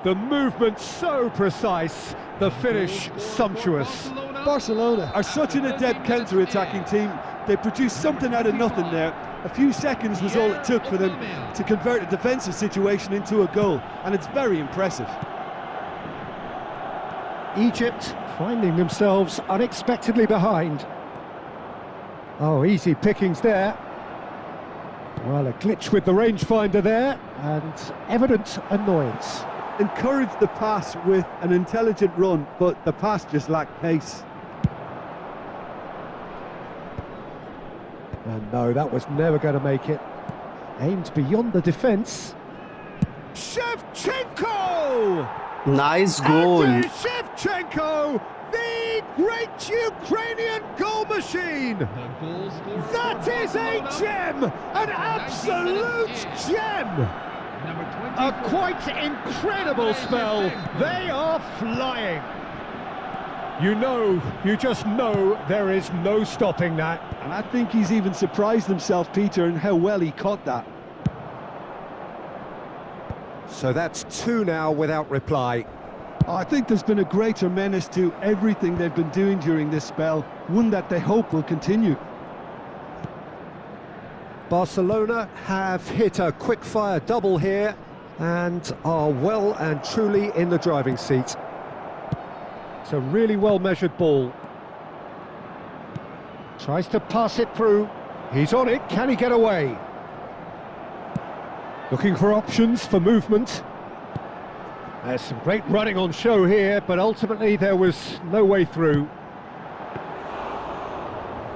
The movement so precise, the finish sumptuous. Barcelona are such an adept counter-attacking team. They produced something out of nothing there. A few seconds was all it took for them to convert a defensive situation into a goal, and it's very impressive. Egypt finding themselves unexpectedly behind. Oh, easy pickings there. Well, a glitch with the rangefinder there, and evident annoyance. Encouraged the pass with an intelligent run, but the pass just lacked pace. And no, that was never going to make it. Aimed beyond the defence. Shevchenko! Nice goal. Andrei Shevchenko, the great Ukrainian goal machine. That is a gem, an absolute gem. A quite incredible spell. They are flying. You just know there is no stopping that. And I think he's even surprised himself, Peter, in how well he caught that. So that's two now without reply. I think there's been a greater menace to everything they've been doing during this spell, one that they hope will continue. Barcelona have hit a quick-fire double here and are well and truly in the driving seat. It's a really well-measured ball. Tries to pass it through. He's on it. Can he get away? Looking for options for movement. There's some great running on show here, but ultimately there was no way through.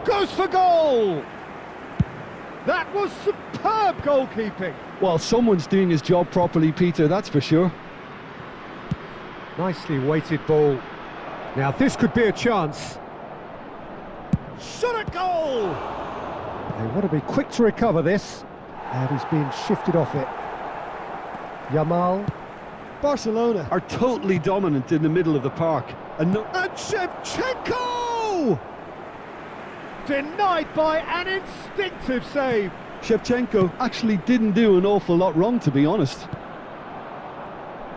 Goes for goal! That was superb goalkeeping. Well, someone's doing his job properly, Peter, that's for sure. Nicely weighted ball. Now this could be a chance. Shot at goal! They want to be quick to recover this. And he's being shifted off it. Yamal. Barcelona are totally dominant in the middle of the park. And Shevchenko! Denied by an instinctive save. Shevchenko actually didn't do an awful lot wrong, to be honest.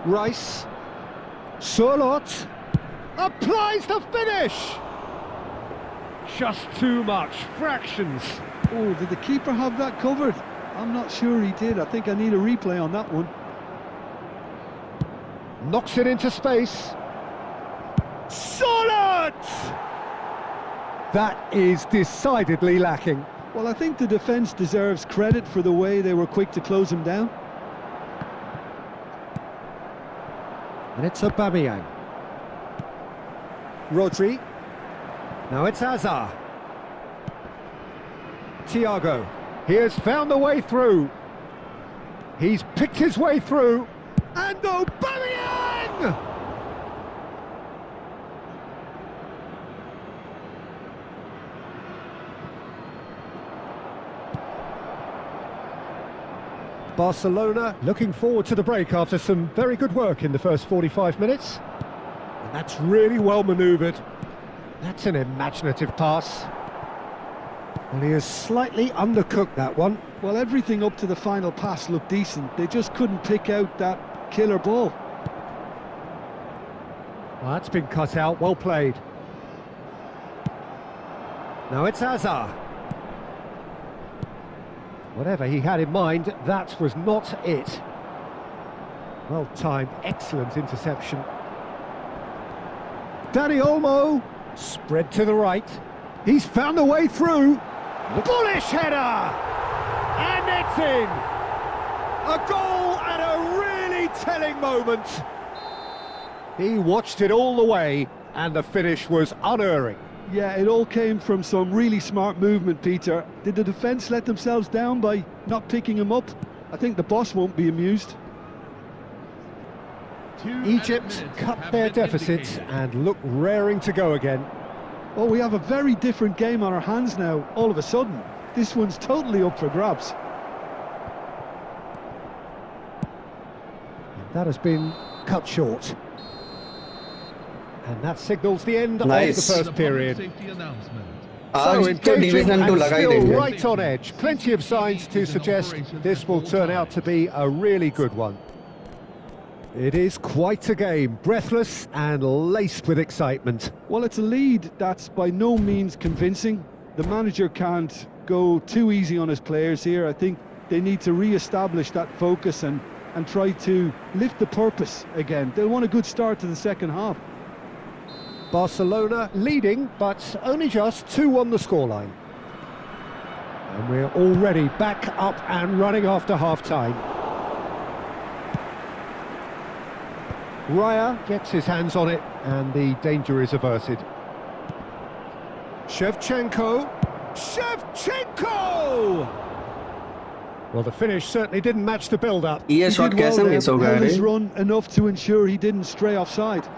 Rice. Surlot. Applies the finish! Just too much. Fractions. Oh, did the keeper have that covered? I'm not sure he did. I think I need a replay on that one. Knocks it into space. Solid! That is decidedly lacking. Well, I think the defence deserves credit for the way they were quick to close him down. And it's Aubameyang. Rodri. Now it's Hazard. Thiago. He has found the way through. He's picked his way through. And Aubameyang! Barcelona looking forward to the break after some very good work in the first 45 minutes. And that's really well manoeuvred. That's an imaginative pass. Well, he has slightly undercooked that one. Well, everything up to the final pass looked decent. They just couldn't pick out that killer ball. Well, that's been cut out. Well played. Now it's Hazard. Whatever he had in mind, that was not it. Well timed, excellent interception. Dani Olmo, spread to the right. He's found a way through. Bullish header! And it's in! A goal at a really telling moment. He watched it all the way, and the finish was unerring. Yeah, it all came from some really smart movement, Peter. Did the defence let themselves down by not picking him up? I think the boss won't be amused. Egypt cut their deficit and look raring to go again. Oh, we have a very different game on our hands now, all of a sudden. This one's totally up for grabs. That has been cut short. And that signals the end Nice. of the first period. आज तो division 2 लगा ही still देंगे. right on edge. Plenty of signs to suggest this will turn out to be a really good one. It is quite a game, breathless and laced with excitement. Well, it's a lead that's by no means convincing. The manager can't go too easy on his players here. I think they need to re-establish that focus and try to lift the purpose again. They'll want a good start to the second half. Barcelona leading, but only just 2 on the scoreline. And we're already back up and running after half-time. Raya gets his hands on it, and the danger is averted. Shevchenko! Shevchenko! Well, the finish certainly didn't match the build-up. ये He shot did well कैसे there, miss हो गया held his रे? run enough to ensure he didn't stray offside.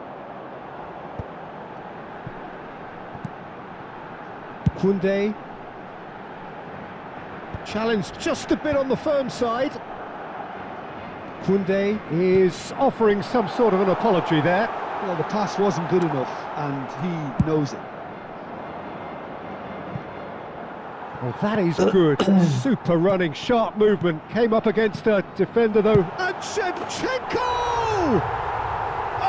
Koundé. Challenged just a bit on the firm side. Koundé is offering some sort of an apology there. Well, the pass wasn't good enough, and he knows it. Well, that is good. Super running, sharp movement. Came up against a defender, though. And Shevchenko!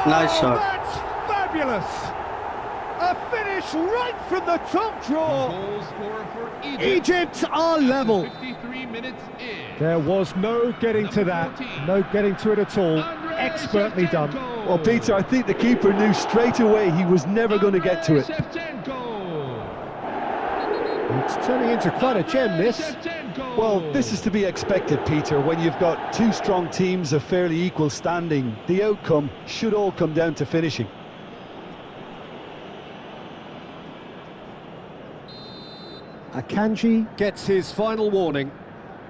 Nice shot. That's fabulous! A finish right from the top draw. Goal scorer for Egypt are level. 53 minutes in. There was no getting to that. No getting to it at all. Expertly done. Well, Peter, I think the keeper knew straight away he was never going to get to it. It's turning into quite a gem, this. Well, this is to be expected, Peter. When you've got two strong teams of fairly equal standing, the outcome should all come down to finishing. Akanji gets his final warning.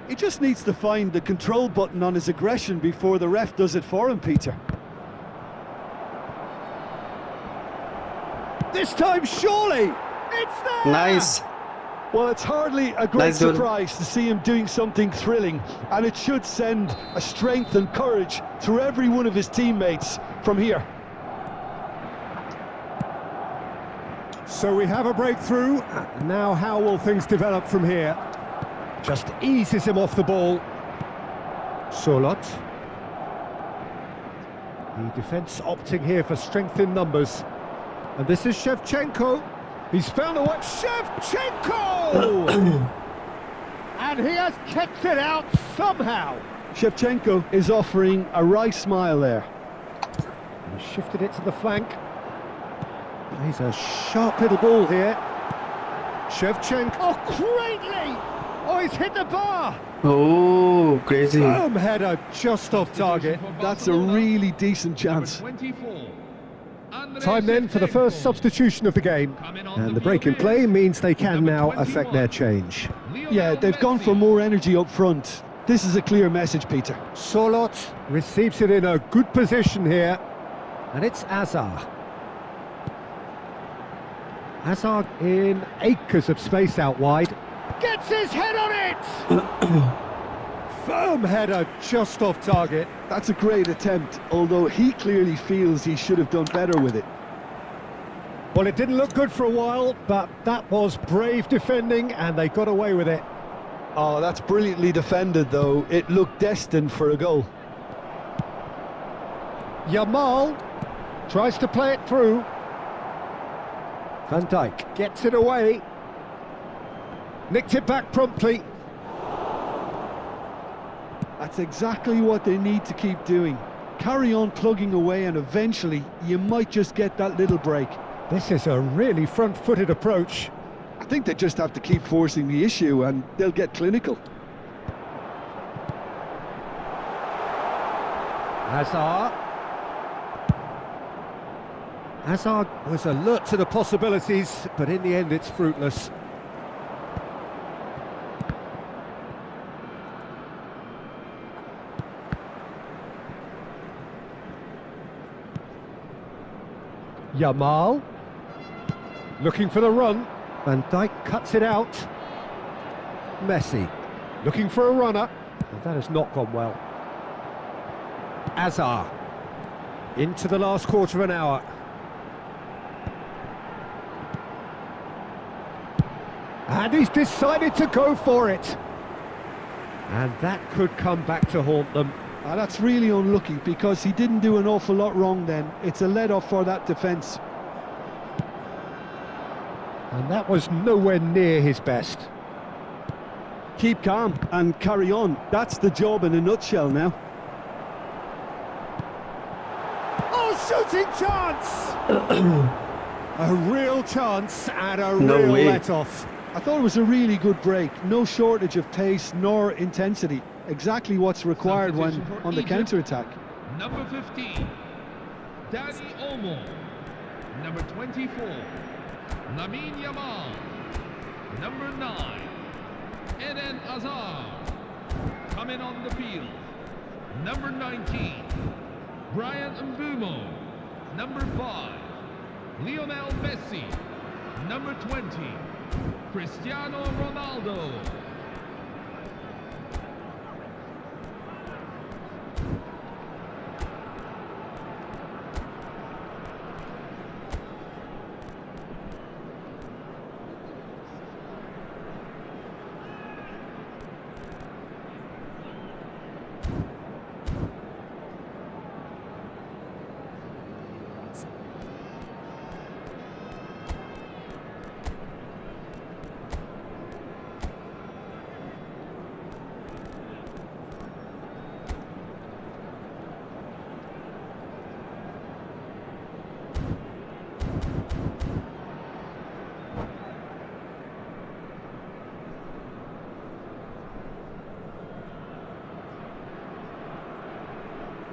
He just needs to find the control button on his aggression before the ref does it for him, Peter. This time, surely! It's there! Nice. Well, it's hardly a great Nice goal. surprise to see him doing something thrilling, and it should send a strength and courage through every one of his teammates from here. So we have a breakthrough. Now how will things develop from here? Just eases him off the ball. Solot. The defence opting here for strength in numbers. And this is Shevchenko. He's found a way. Shevchenko! And he has kept it out somehow. Shevchenko is offering a wry smile there. He shifted it to the flank. He's a sharp little ball here. Shevchenko. Oh, greatly! Oh, he's hit the bar. Oh, crazy. Firm header just off target. That's a really decent chance. Time then for the first substitution of the game. And the break in play means they can now affect their change. Yeah, they've gone for more energy up front. This is a clear message, Peter. Solot receives it in a good position here. And it's Azar. Hazard in acres of space out wide. Gets his head on it! Firm header just off target. That's a great attempt, although he clearly feels he should have done better with it. Well, it didn't look good for a while, but that was brave defending and they got away with it. Oh, that's brilliantly defended, though. It looked destined for a goal. Yamal tries to play it through. Van Dijk gets it away. Nicked it back promptly. That's exactly what they need to keep doing. Carry on plugging away and eventually you might just get that little break. This is a really front-footed approach. I think they just have to keep forcing the issue and they'll get clinical. Hazard. Hazard was alert to the possibilities, but in the end it's fruitless. Yamal. Looking for the run. Van Dijk cuts it out. Messi. Looking for a runner. Well, that has not gone well. Azar. Into the last quarter of an hour. And he's decided to go for it. And that could come back to haunt them. That's really unlucky because he didn't do an awful lot wrong then. It's a let-off for that defence. And that was nowhere near his best. Keep calm and carry on. That's the job in a nutshell now. Oh, shooting chance! A real chance and a No real way. let-off. I thought it was a really good break. No shortage of pace nor intensity. Exactly what's required when Substitution for on the Egypt. counter-attack. Number 15, Danny Olmo. Number 24, Lamine Yamal. Number 9, Eden Hazard. Coming on the field, number 19, Brian Mbumo. Number 5, Lionel Messi. Number 20, Cristiano Ronaldo.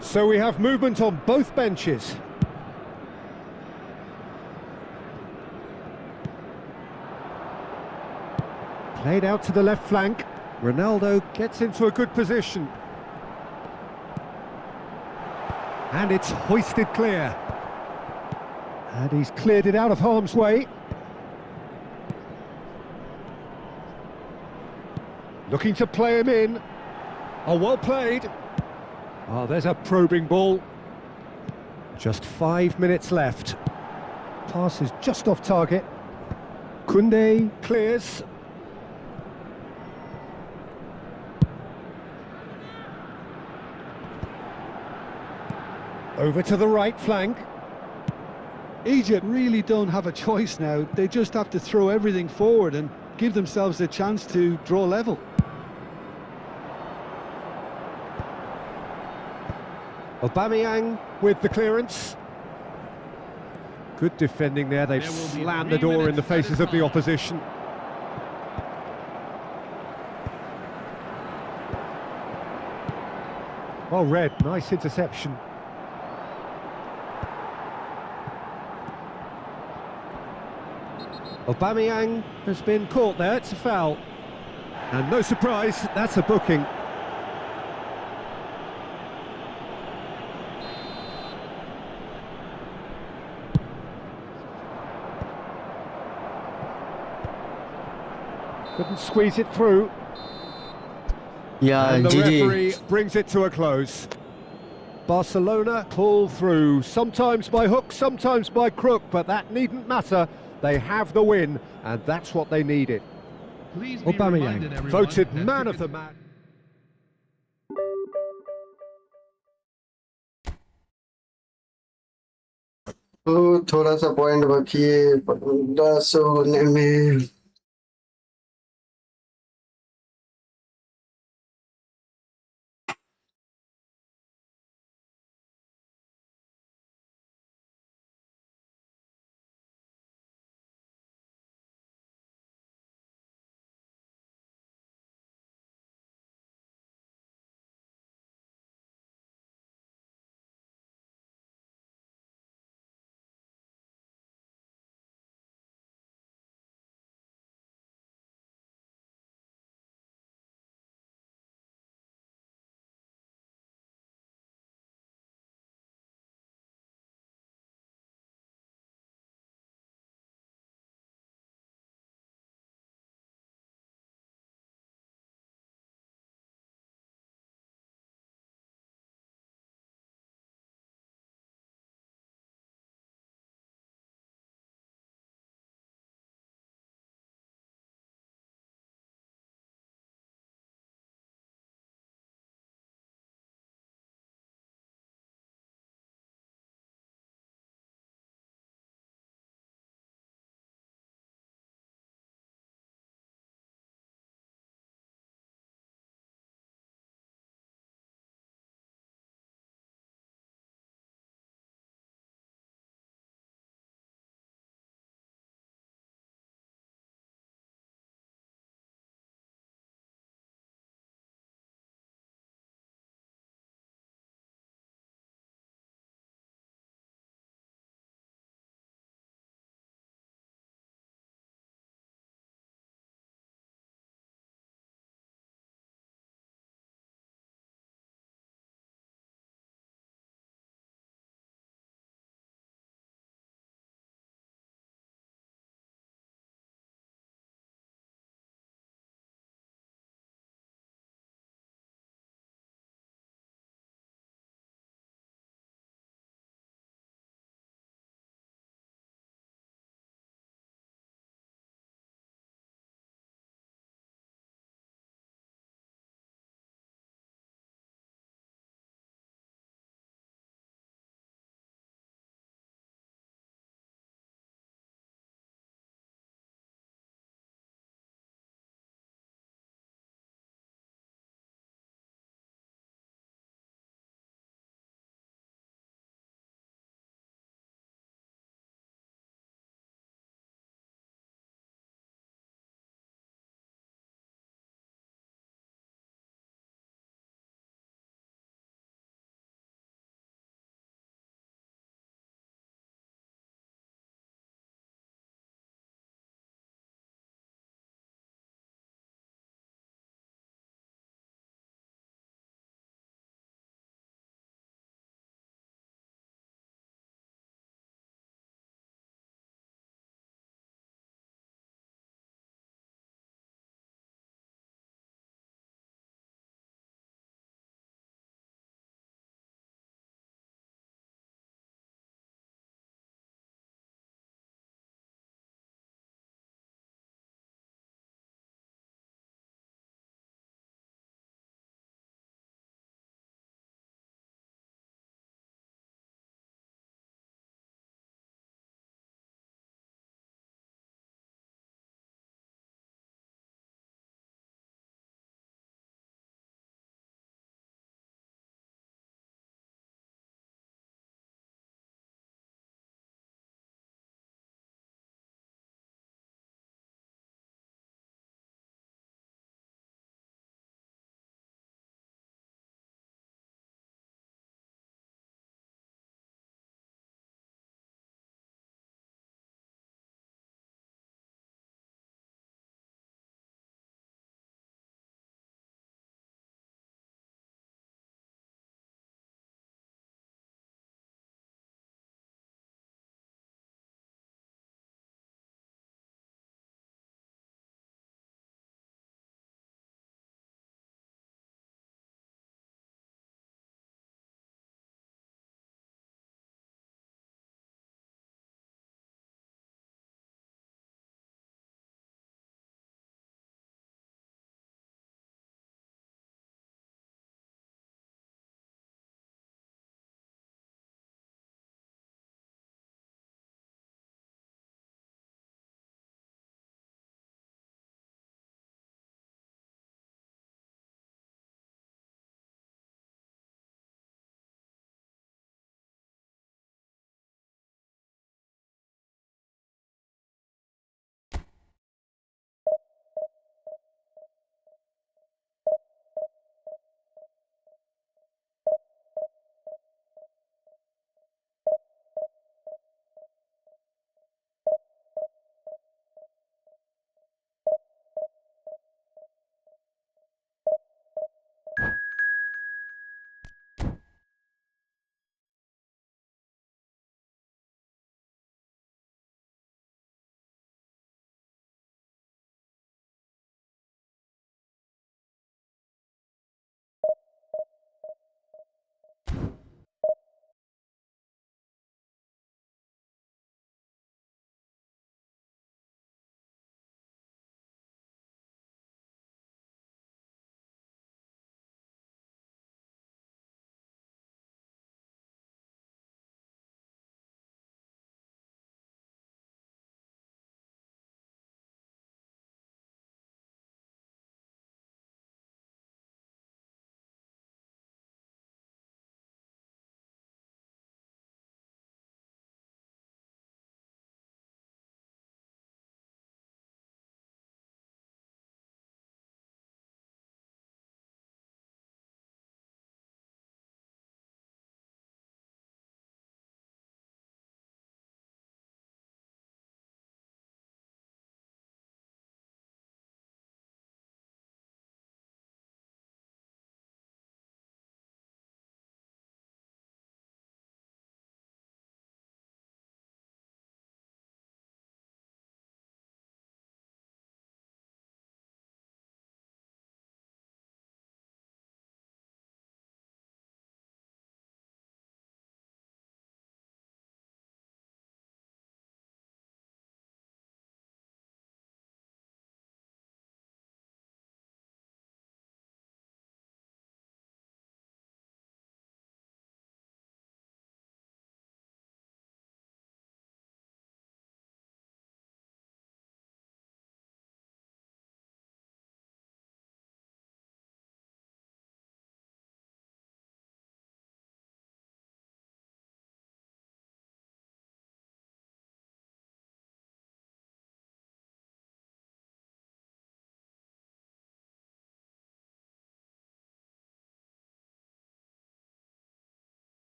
So we have movement on both benches. Played out to the left flank. Ronaldo gets into a good position. And it's hoisted clear. And he's cleared it out of harm's way. Looking to play him in. Oh, well played. Oh, there's a probing ball. Just 5 minutes left. Pass is just off target. Koundé clears. Over to the right flank. Egypt really don't have a choice now. They just have to throw everything forward and give themselves a chance to draw level. Aubameyang with the clearance. Good defending there. They've There will be slammed 3 the door in the minutes faces of the added time. opposition. Well read, nice interception. Aubameyang has been caught there, it's a foul. And no surprise, that's a booking. Couldn't squeeze it through. Yeah, And the GG. referee brings it to a close. Barcelona pull through, sometimes by hook, sometimes by crook, but that needn't matter. They have the win, and that's what they needed. Please be reminded, Aubameyang, everyone, voted that man of the tickets- match. तो थोड़ा सा point बाकी है 1500 होने में।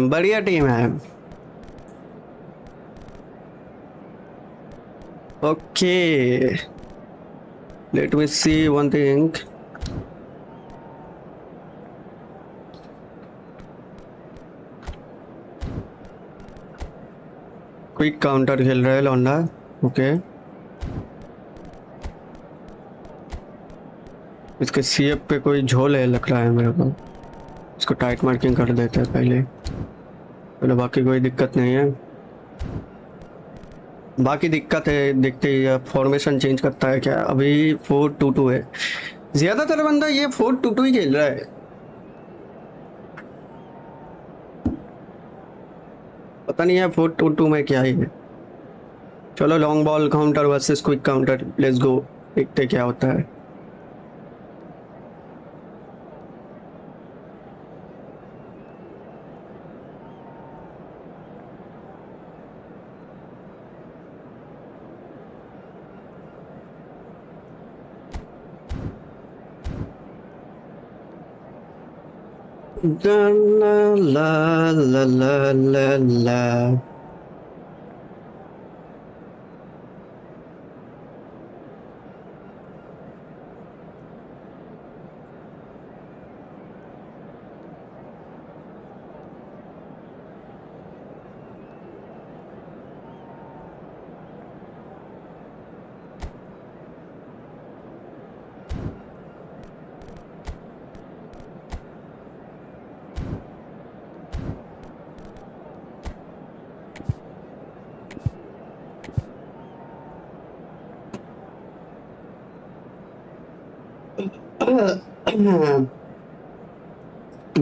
बढ़िया team है. Okay, let me see one thing. Quick counter खेल रहा है लौंडा. ओके, इसके सीएफ पे कोई झोल है लग रहा है मेरे को. इसको टाइट मार्किंग कर देते हैं पहले. चलो, बाकी कोई दिक्कत नहीं है. बाकी दिक्कत है देखते ही. फॉर्मेशन चेंज करता है क्या? अभी 4-2-2 है. ज्यादातर बंदा ये 4-2-2 ही खेल रहा है. पता नहीं है 4-2-2 में क्या ही है. चलो, long ball counter versus quick counter, let's go. देखते क्या होता है. La la la la la la.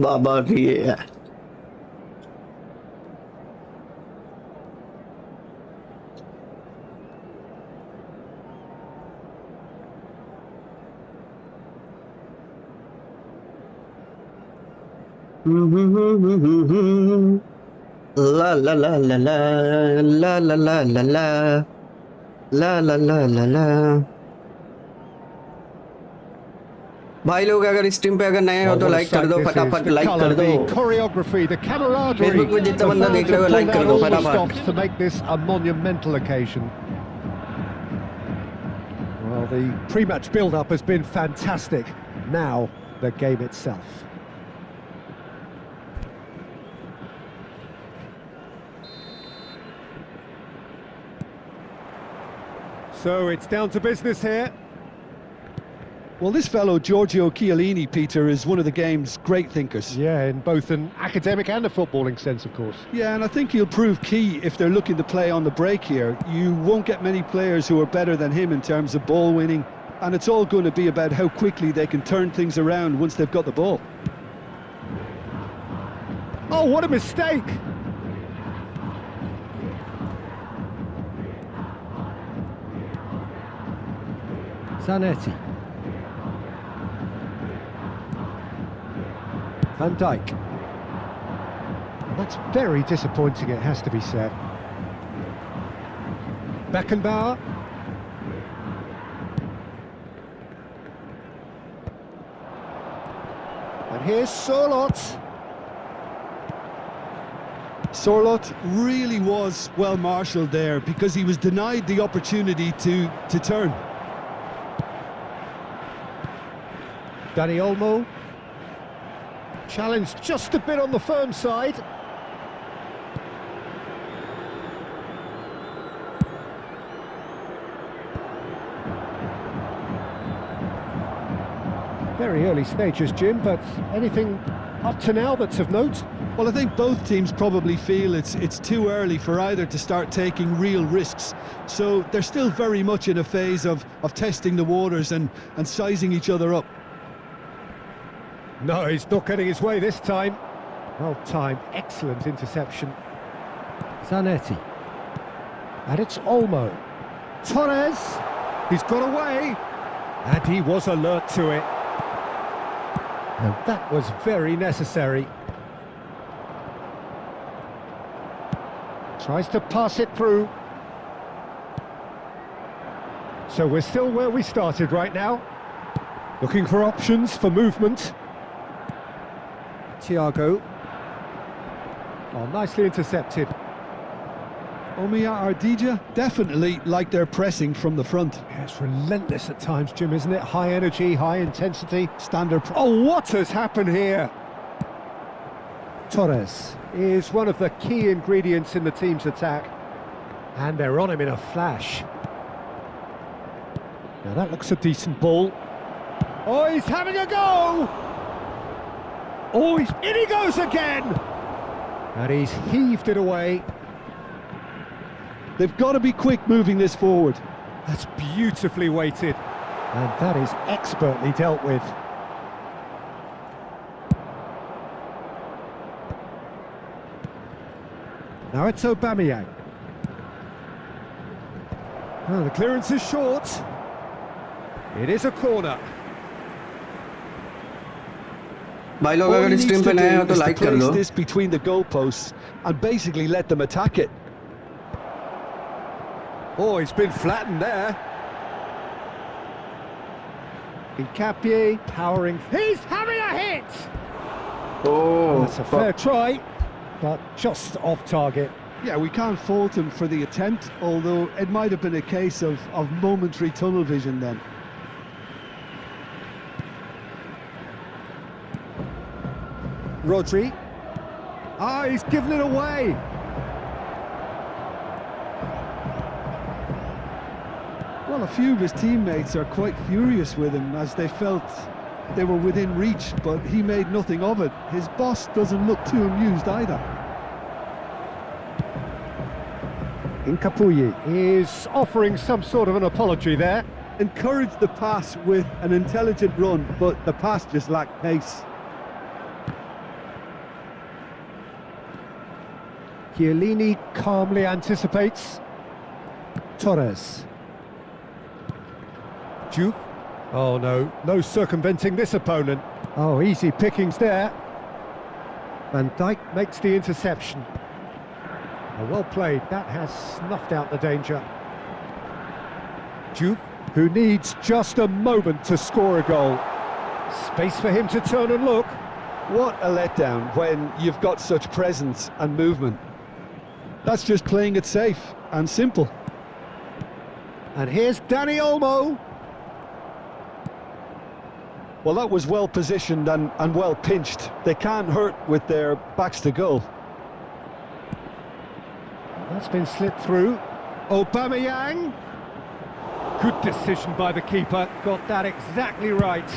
बाबा भी है. La la la la la la la la la la la la la la la. भाई लोग अगर इस टीम पे अगर नए हो तो लाइक कर दो फटाफट. लाइक कर दो. Choreography, the camaraderie, फेसबुक पे जितना बंदा देख रहे हो लाइक कर दो फटाफट. to make this a monumental occasion. Well, the pre-match build-up has been fantastic. Now, the game itself. So it's down to business here. Well, this fellow, Giorgio Chiellini, Peter, is one of the game's great thinkers. Yeah, in both an academic and a footballing sense, of course. Yeah, and I think he'll prove key if they're looking to play on the break here. You won't get many players who are better than him in terms of ball winning, and it's all going to be about how quickly they can turn things around once they've got the ball. Oh, what a mistake! Zanetti. Van Dijk. That's very disappointing, it has to be said. Beckenbauer. And here's Sorloth. Sorloth really was well marshalled there because he was denied the opportunity to turn. Dani Olmo. Challenged just a bit on the firm side. Very early stages, Jim, but anything up to now that's of note? Well, I think both teams probably feel it's too early for either to start taking real risks. So they're still very much in a phase of testing the waters and sizing each other up. No, he's not getting his way this time. Well timed, excellent interception. Zanetti. And it's Olmo. Torres. He's got away. And he was alert to it. And that was very necessary. Tries to pass it through. So we're still where we started right now. Looking for options for movement. Thiago. Oh, nicely intercepted. Omiya Ardija definitely like their pressing from the front. Yeah, it's relentless at times, Jim, isn't it? High energy, high intensity. Standard. Oh, what has happened here? Torres is one of the key ingredients in the team's attack. And they're on him in a flash. Now that looks a decent ball. Oh, he's having a go! Oh, in he goes again! And he's heaved it away. They've got to be quick moving this forward. That's beautifully weighted. And that is expertly dealt with. Now it's Aubameyang. Oh, the clearance is short. It is a corner. भाई लोग All अगर he इस needs team पे to नए हो do तो is to like कर place दो। this between the goalposts and basically let them attack it. Oh, he's been flattened there. Incapie powering. He's having a hit! Oh, That's a fair try, but just off target. Yeah, we can't fault him for the attempt, although it might have been a case of momentary tunnel vision then. Rodri. Ah, he's given it away. Well, a few of his teammates are quite furious with him as they felt they were within reach, but he made nothing of it. His boss doesn't look too amused either. Incapuyi is offering some sort of an apology there. Encouraged the pass with an intelligent run, but the pass just lacked pace. Chiellini calmly anticipates. Torres. Juve. Oh no, no circumventing this opponent. Oh, easy pickings there. Van Dijk makes the interception. Oh, well played, that has snuffed out the danger. Juve, who needs just a moment to score a goal. Space for him to turn and look. What a letdown when you've got such presence and movement. That's just playing it safe and simple. And here's Dani Olmo. Well, that was well positioned and well pinched. They can't hurt with their backs to goal. That's been slipped through. Aubameyang. Good decision by the keeper. Got that exactly right.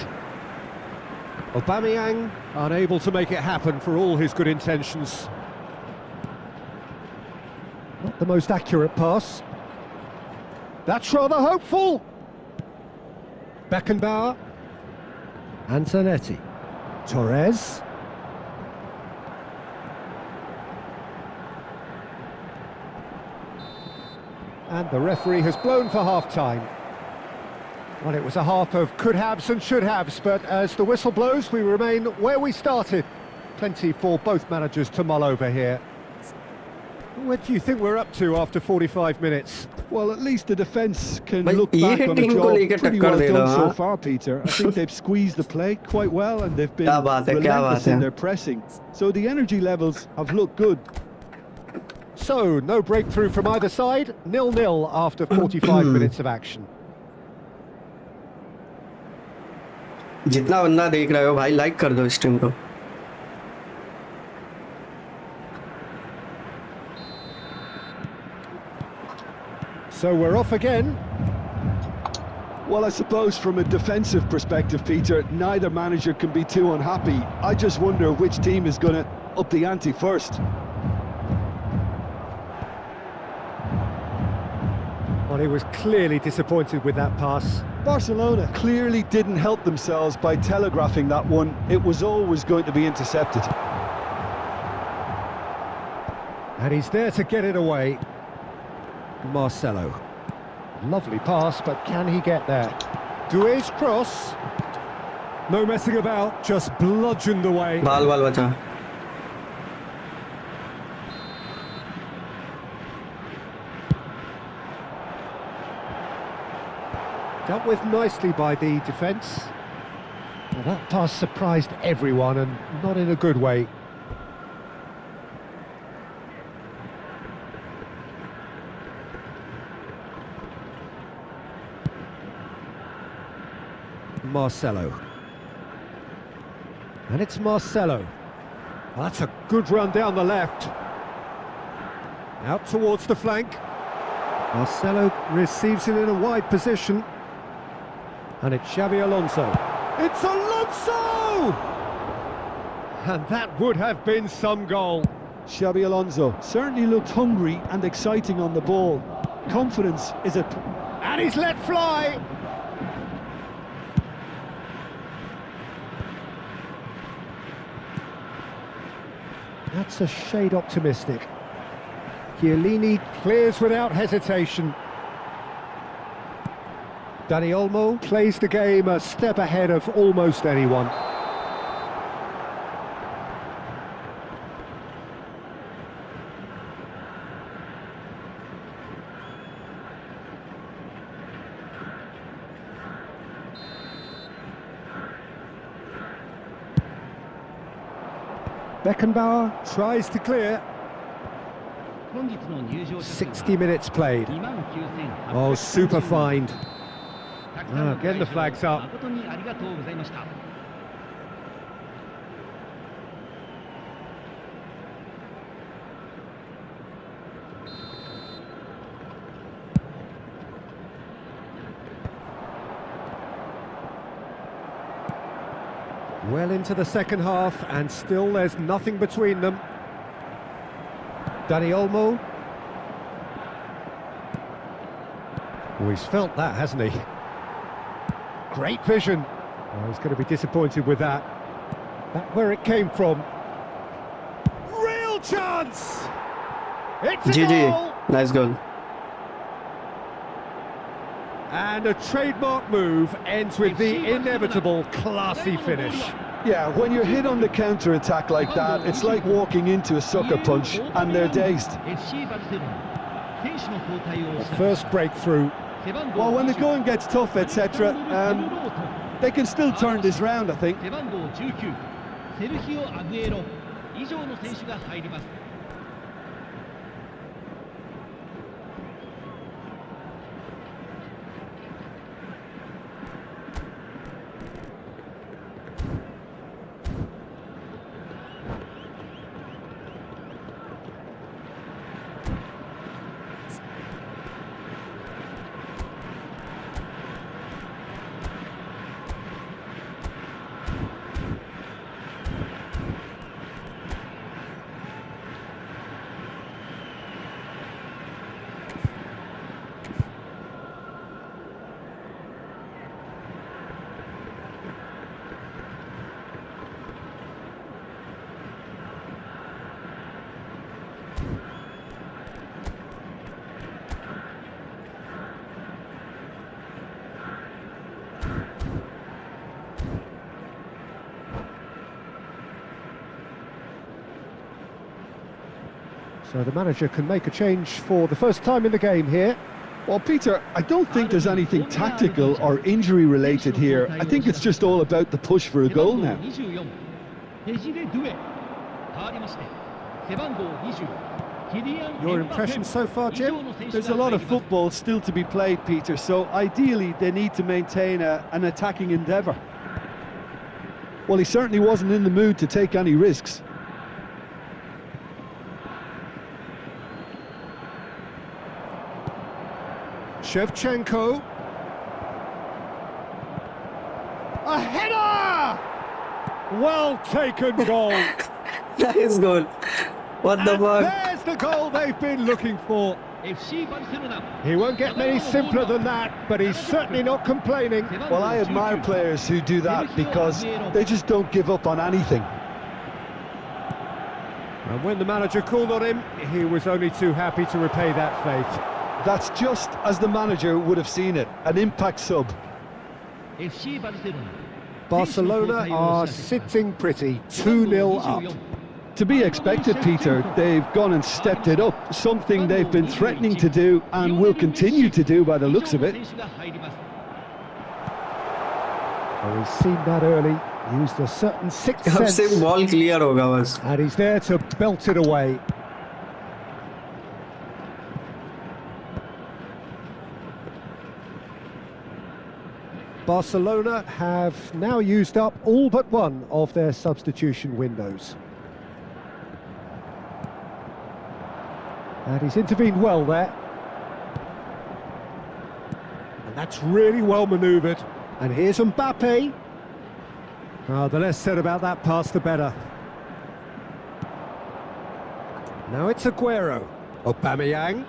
Aubameyang unable to make it happen for all his good intentions. Not the most accurate pass. That's rather hopeful. Beckenbauer. Antonetti. Torres. And the referee has blown for half-time. Well, it was a half of could-haves and should-haves, but as the whistle blows, we remain where we started. Plenty for both managers to mull over here. What do you think we're up to after 45 minutes? Well, at least the defence can Bhai, look ye back on a team ko job leke pretty takkar well de done raha, so haan? far, Peter. I think they've squeezed the play quite well and they've been Kya baat hai, kya relentless baat hai. in their pressing. So the energy levels have looked good. So, no breakthrough from either side, 0-0 after 45 minutes of action. जितना बंदा देख रहे हो भाई like कर दो इस team को। So we're off again. Well, I suppose from a defensive perspective, Peter, neither manager can be too unhappy. I just wonder which team is going to up the ante first. Well, he was clearly disappointed with that pass. Barcelona clearly didn't help themselves by telegraphing that one. It was always going to be intercepted. And he's there to get it away. Marcelo. Lovely pass, but can he get there? Doué's cross. No messing about, just bludgeoned away. बाल बाल बचा। Dealt with nicely by the defence. Well, that pass surprised everyone, and not in a good way. Marcelo. And it's Marcelo. That's a good run down the left. Out towards the flank. Marcelo receives it in a wide position. And it's Xabi Alonso. It's Alonso! And that would have been some goal. Xabi Alonso certainly looked hungry and exciting on the ball. Confidence is a... And he's let fly. That's a shade optimistic. Chiellini clears without hesitation. Dani Olmo plays the game a step ahead of almost anyone. Beckenbauer tries to clear. 60 minutes played. Oh, super find. Getting the flags up. Well into the second half, and still there's nothing between them. Dani Olmo. Oh, he's felt that, hasn't he? Great vision. Oh, he's going to be disappointed with that. Back where it came from. Real chance! It's a GG. goal! Nice goal. And a trademark move ends with the inevitable classy finish. Yeah, when you're hit on the counter-attack like that, it's like walking into a sucker punch and they're dazed. The first breakthrough. Well, when the going gets tough, etc., they can still turn this round, I think. So the manager can make a change for the first time in the game here. Well, Peter, I don't think there's anything tactical or injury related here. I think it's just all about the push for a goal now. Your impression so far, Jim? There's a lot of football still to be played, Peter, so ideally they need to maintain an attacking endeavour. Well, he certainly wasn't in the mood to take any risks. Shevchenko. A header! Well taken goal. Nice goal. What the And fuck? there's the goal they've been looking for. He won't get many simpler than that, but he's certainly not complaining. Well, I admire players who do that because they just don't give up on anything. And when the manager called on him, he was only too happy to repay that faith. That's just as the manager would have seen it, an impact sub. Barcelona are sitting pretty, 2-0 up. To be expected, Peter. They've gone and stepped it up, something they've been threatening to do and will continue to do by the looks of it. Oh, he's seen that early, used a certain sixth अब sense, से ball clear होगा बस. and he's there to belt it away. Barcelona have now used up all but one of their substitution windows. And he's intervened well there. And that's really well manoeuvred. And here's Mbappe. Oh, the less said about that pass, the better. Now it's Aguero. Aubameyang.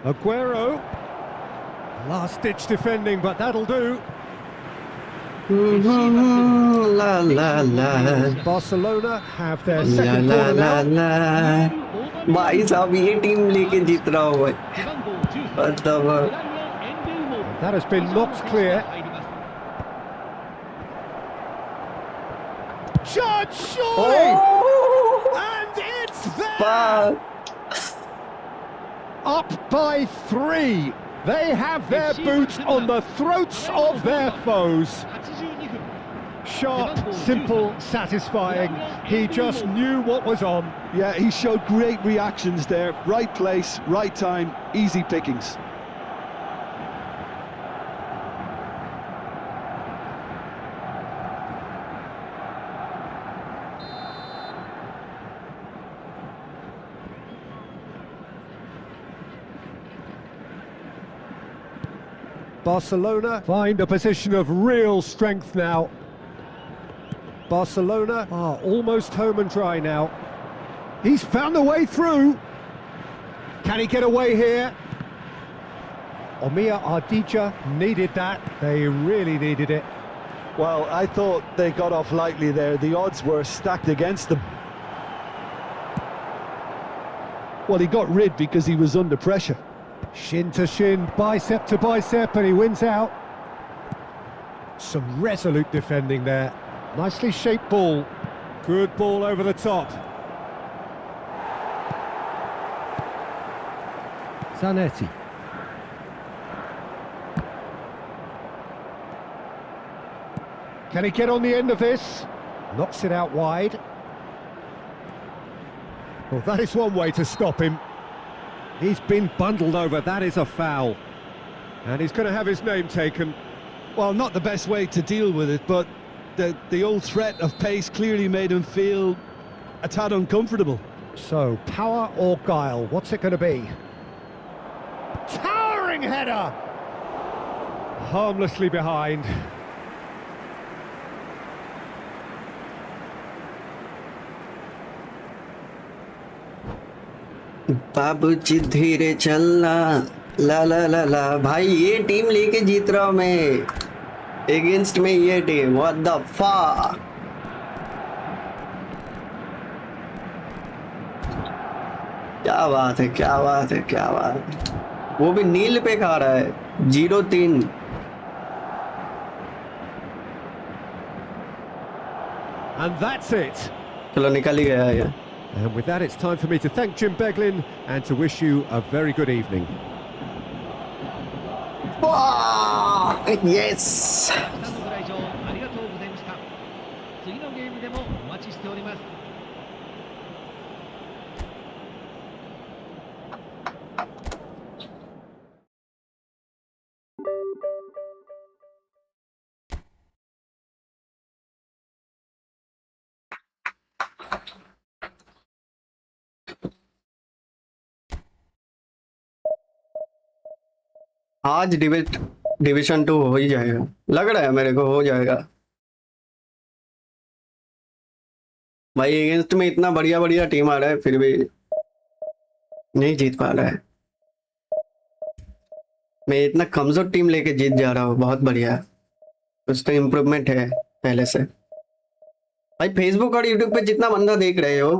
Aguero. Last-ditch defending, but that'll do. La la la Barcelona have their la second la corner la now. la। भाई साहब ये team लेके जीत रहा हो भाई, मतलब That has been knocked clear. Shot, surely! And it's there! Up by 3. They have their boots on the throats of their foes. Sharp, simple, satisfying. He just knew what was on. Yeah, he showed great reactions there. Right place, right time, easy pickings. Barcelona find a position of real strength now. Barcelona are almost home and dry now. He's found a way through. Can he get away here? Omiya Ardija needed that. They really needed it. Well, I thought they got off lightly there. The odds were stacked against them. Well, he got rid because he was under pressure. Shin to shin, bicep to bicep, and he wins out. Some resolute defending there. Nicely shaped ball. Good ball over the top. Zanetti. Can he get on the end of this? Knocks it out wide. Well, that is one way to stop him. He's been bundled over, that is a foul. And he's going to have his name taken. Well, not the best way to deal with it, but the old threat of pace clearly made him feel a tad uncomfortable. So, power or guile, what's it going to be? Towering header! Harmlessly behind. बाबूजी धीरे चलना, ला ला ला ला। भाई ये team लेके जीत रहा हूँ मैं, against में ये टीम, व्हाट द फक। क्या बात है, क्या बात है, क्या बात है। वो भी नील पे खा रहा है, 0-3। And that's it. चलो निकल ही गया ये। And with that, it's time for me to thank Jim Beglin and to wish you a very good evening. Yes! スタンドご来場ありがとうございました。次のゲームでもお待ちしております。आज डिवीजन 2 हो ही जाएगा, लग रहा है मेरे को हो जाएगा भाई। अगेंस्ट में इतना बढ़िया बढ़िया टीम आ रहा है, फिर भी नहीं जीत पा रहा है। मैं इतना कमजोर टीम लेके जीत जा रहा हूँ, बहुत बढ़िया। कुछ तो इम्प्रूवमेंट है पहले से भाई। फेसबुक और यूट्यूब पे जितना बंदा देख रहे हो,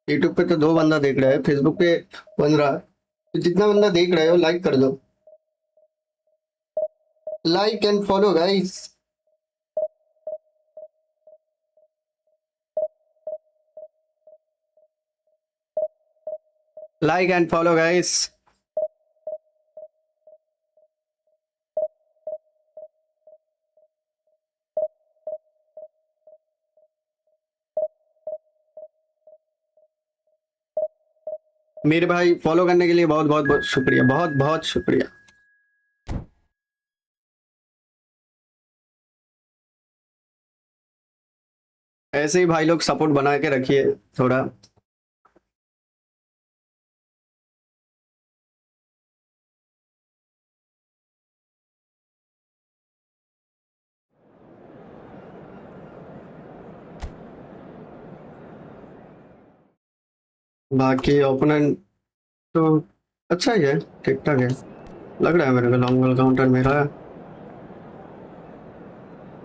यूट्यूब पे तो 2 बंदा देख रहा है, फेसबुक पे 15। तो जितना बंदा देख रहे हो लाइक कर दो, like and follow guys। like and follow guys। मेरे भाई फॉलो करने के लिए बहुत बहुत बहुत शुक्रिया, बहुत बहुत शुक्रिया। ऐसे ही भाई लोग सपोर्ट बना के रखिए थोड़ा। बाकी ओपोनेंट तो अच्छा ही है, ठीक ठाक है। लग रहा है मेरे को लॉन्ग बॉल काउंटर मेरा।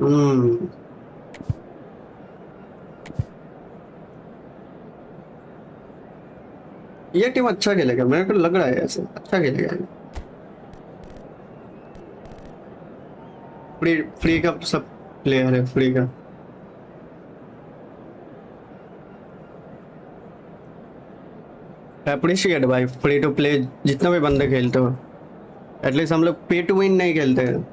हम्म। ये टीम अच्छा खेलेगा, मेरे को लग रहा है ऐसे अच्छा खेलेगा। फ्री फ्री का सब प्लेयर है, फ्री का। अप्रिशिएट भाई, फ्री टू प्ले जितना भी बंदे खेलते हो, एटलीस्ट हम लोग पे टू विन नहीं खेलते हैं।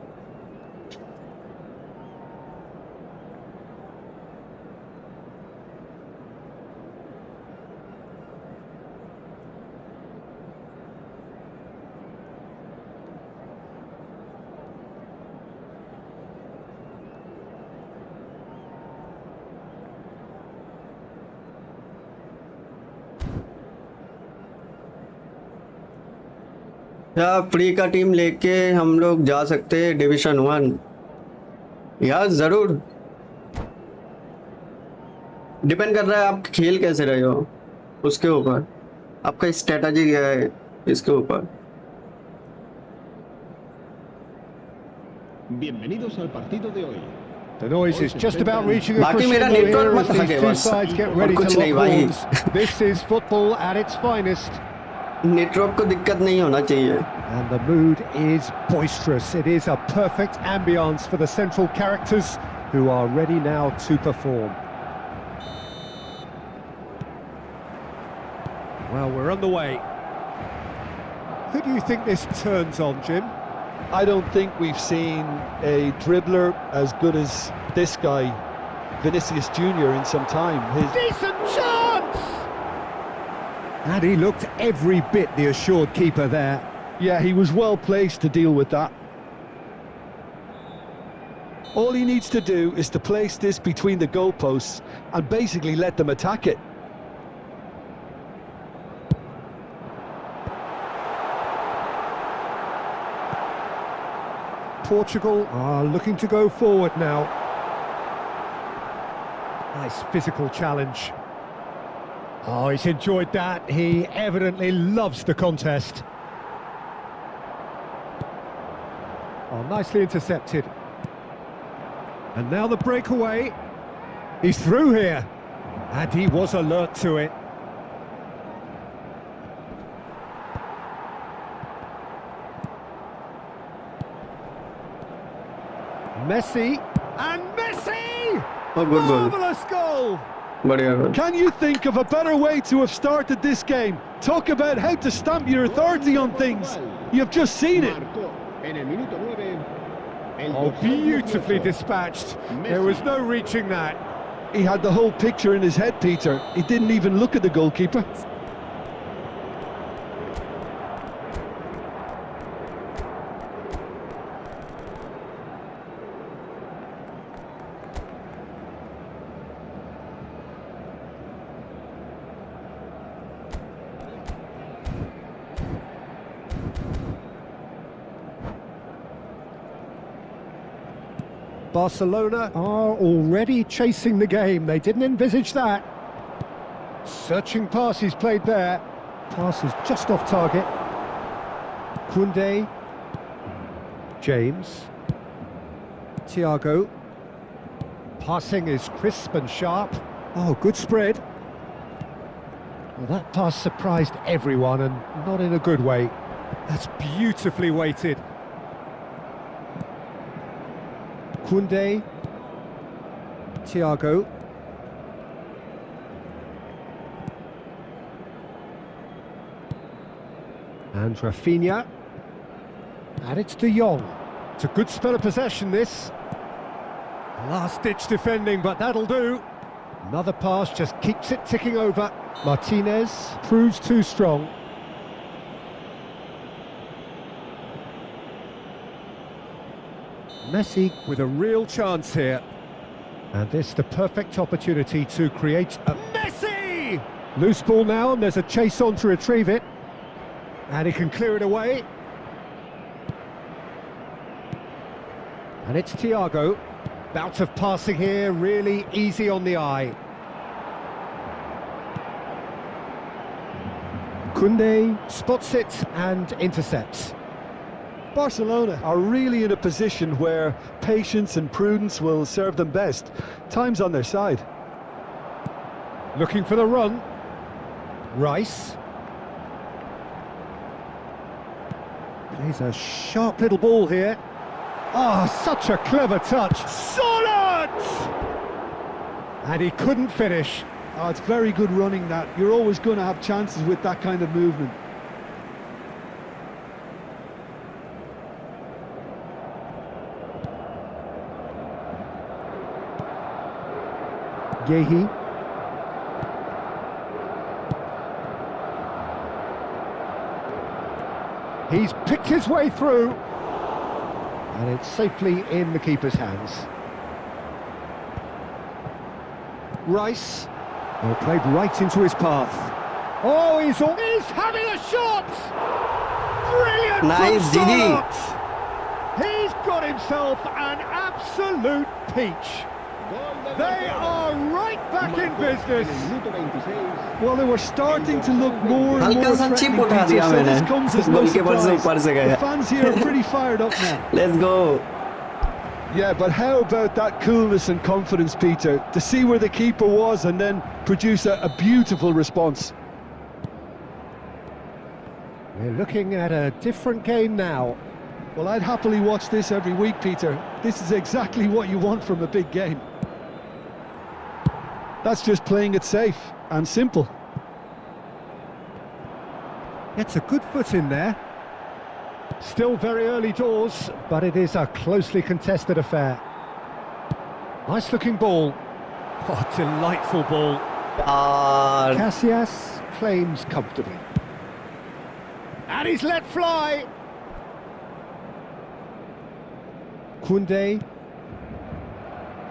या फ्री का टीम लेके हम लोग जा सकते हैं डिवीजन 1। यार जरूर, डिपेंड कर रहा है आप खेल कैसे रहे हो उसके ऊपर, आपका स्ट्रेटजी क्या है इसके ऊपर। Bienvenidos al partido de hoy. The noise is just about reaching a बाकी मेरा crescendo नेटवर्क here मत as these हगे two बस, sides get और ready कुछ to नहीं lock भाई। horns. This is football at its finest. Network को दिक्कत नहीं होना चाहिए। And the mood is boisterous. It is a perfect ambience for the central characters who are ready now to perform. Well, we're on the way. Who do you think this turns on, Jim? I don't think we've seen a dribbler as good as this guy, Vinicius Junior, in some time. Decent chance! And he looked every bit the assured keeper there. Yeah, he was well placed to deal with that. All he needs to do is to place this between the goalposts and basically let them attack it. Portugal are looking to go forward now. Nice physical challenge. Oh, he's enjoyed that. He evidently loves the contest. Oh, nicely intercepted. And now the breakaway. He's through here. And he was alert to it. Messi. And Messi! Oh, good goal. Marvellous goal! बढ़िया गोल। Can you think of a better way to have started this game? Talk about how to stamp your authority on things. You've just seen it. Marcó en el minuto 9. El Oh, dorsal beautifully 18. dispatched. There was no reaching that. He had the whole picture in his head, Peter. He didn't even look at the goalkeeper. Barcelona are already chasing the game. They didn't envisage that. Searching pass he's played there. Pass is just off target. Koundé. James. Thiago. Passing is crisp and sharp. Oh, good spread. Well, that pass surprised everyone, and not in a good way. That's beautifully weighted. Koundé, Thiago, and Rafinha, and it's De Jong. It's a good spell of possession, this. Last-ditch defending, but that'll do. Another pass just keeps it ticking over. Martinez proves too strong. Messi with a real chance here. And this the perfect opportunity to create a Messi! Loose ball now, and there's a chase on to retrieve it. And he can clear it away. And it's Thiago. Bout of passing here, really easy on the eye. Koundé spots it and intercepts. Barcelona are really in a position where patience and prudence will serve them best. Time's on their side. Looking for the run. Rice. Plays a sharp little ball here. Ah, such a clever touch. Solid! And he couldn't finish. Oh, it's very good running that. You're always going to have chances with that kind of movement. Yehi. He's picked his way through. And it's safely in the keeper's hands. Rice. Oh, played right into his path. Oh, he's having a shot! Brilliant! Nice, from Didi. Solot. He's got himself an absolute peach. They are right back in business. Well, they were starting to look more and हल्का more सा chip threatening, उठा Peter, दिया so मैंने this comes as no goalkeeper से ऊपर surprise. से The गया fans here are pretty fired up now. Let's go Yeah, but how about that coolness and confidence, Peter, to see where the keeper was and then produce a beautiful response. We're looking at a different game now. Well, I'd happily watch this every week, Peter. This is exactly what you want from a big game. That's just playing it safe and simple. Gets a good foot in there. Still very early doors, but it is a closely contested affair. Nice looking ball. Oh, delightful ball. यार Casillas claims comfortably. And he's let fly. Koundé.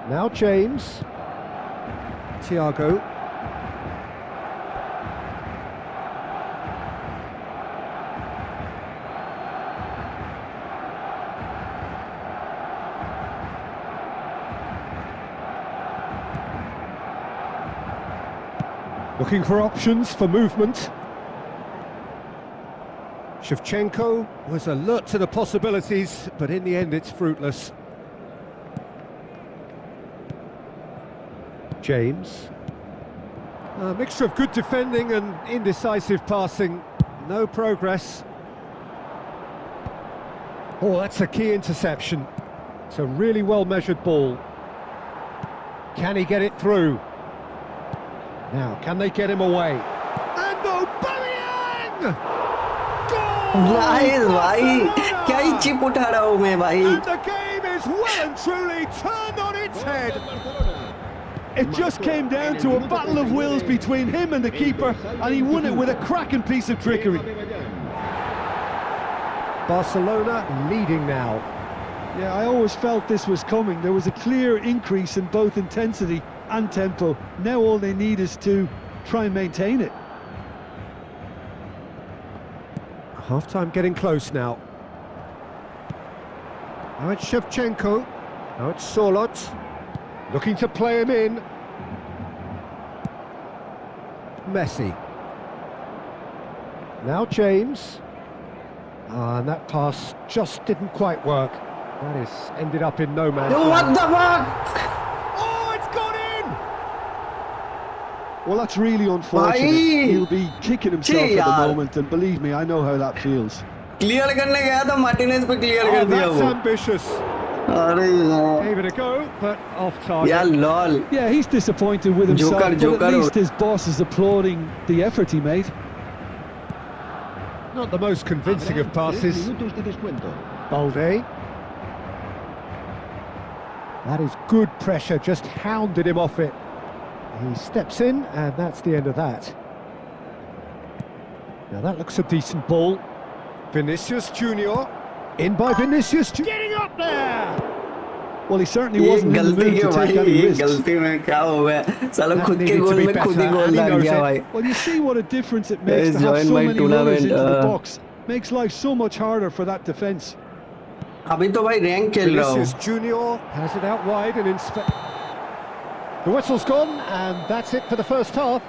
Now James. Thiago. Looking for options for movement. Shevchenko was alert to the possibilities, but in the end it's fruitless. James. A mixture of good defending and indecisive passing. No progress. Oh, that's a key interception. It's a really well-measured ball. Can he get it through? Now, can they get him away? And Aubameyang! Goal! Nice भाई Barcelona! क्या ही chip उठा रहा हूँ मैं भाई And the game is well and truly turned on its head. It just came down to a battle of wills between him and the keeper, and he won it with a cracking piece of trickery. Barcelona leading now. Yeah, I always felt this was coming. There was a clear increase in both intensity and tempo. Now all they need is to try and maintain it. Half-time getting close now. Now it's Shevchenko. Now it's Solot. Looking to play him in. Messi. Now James. And that pass just didn't quite work. That is ended up in no man's what land. the fuck Oh, it's gone in! Well, that's really unfortunate. Bhai! He'll be kicking himself Gee, at the yaar. moment, and believe me, I know how that feels. Clear करने गया था Martinez पे clear Oh, कर दिया that's वो ambitious. अरे यार Gave it a go, but off target. यार lol Yeah, he's disappointed with himself, Joker, but Joker. at least his boss is applauding the effort he made. Not the most convincing of passes. Minutos de descuento. Balde. That is good pressure, just hounded him off it. He steps in, and that's the end of that. Now that looks a decent ball. Vinicius Junior. In by Vinicius Getting up there! Well, he certainly ये wasn't in the गलती mood क्यों to भाई, take any ये risks. गलती में क्या हो गया, साला That खुद के needed to गोल be में खुद ही better, गोल and he डाल knows गया it. भाई. Well, you see what a difference it makes He's to have joined so my many runners tournament, into the box. Makes life so much harder for that defence. अभी तो भाई rank खेल रहा हूँ. Vinicius Junior has it out wide and inspect. The whistle's gone, and that's it for the first half.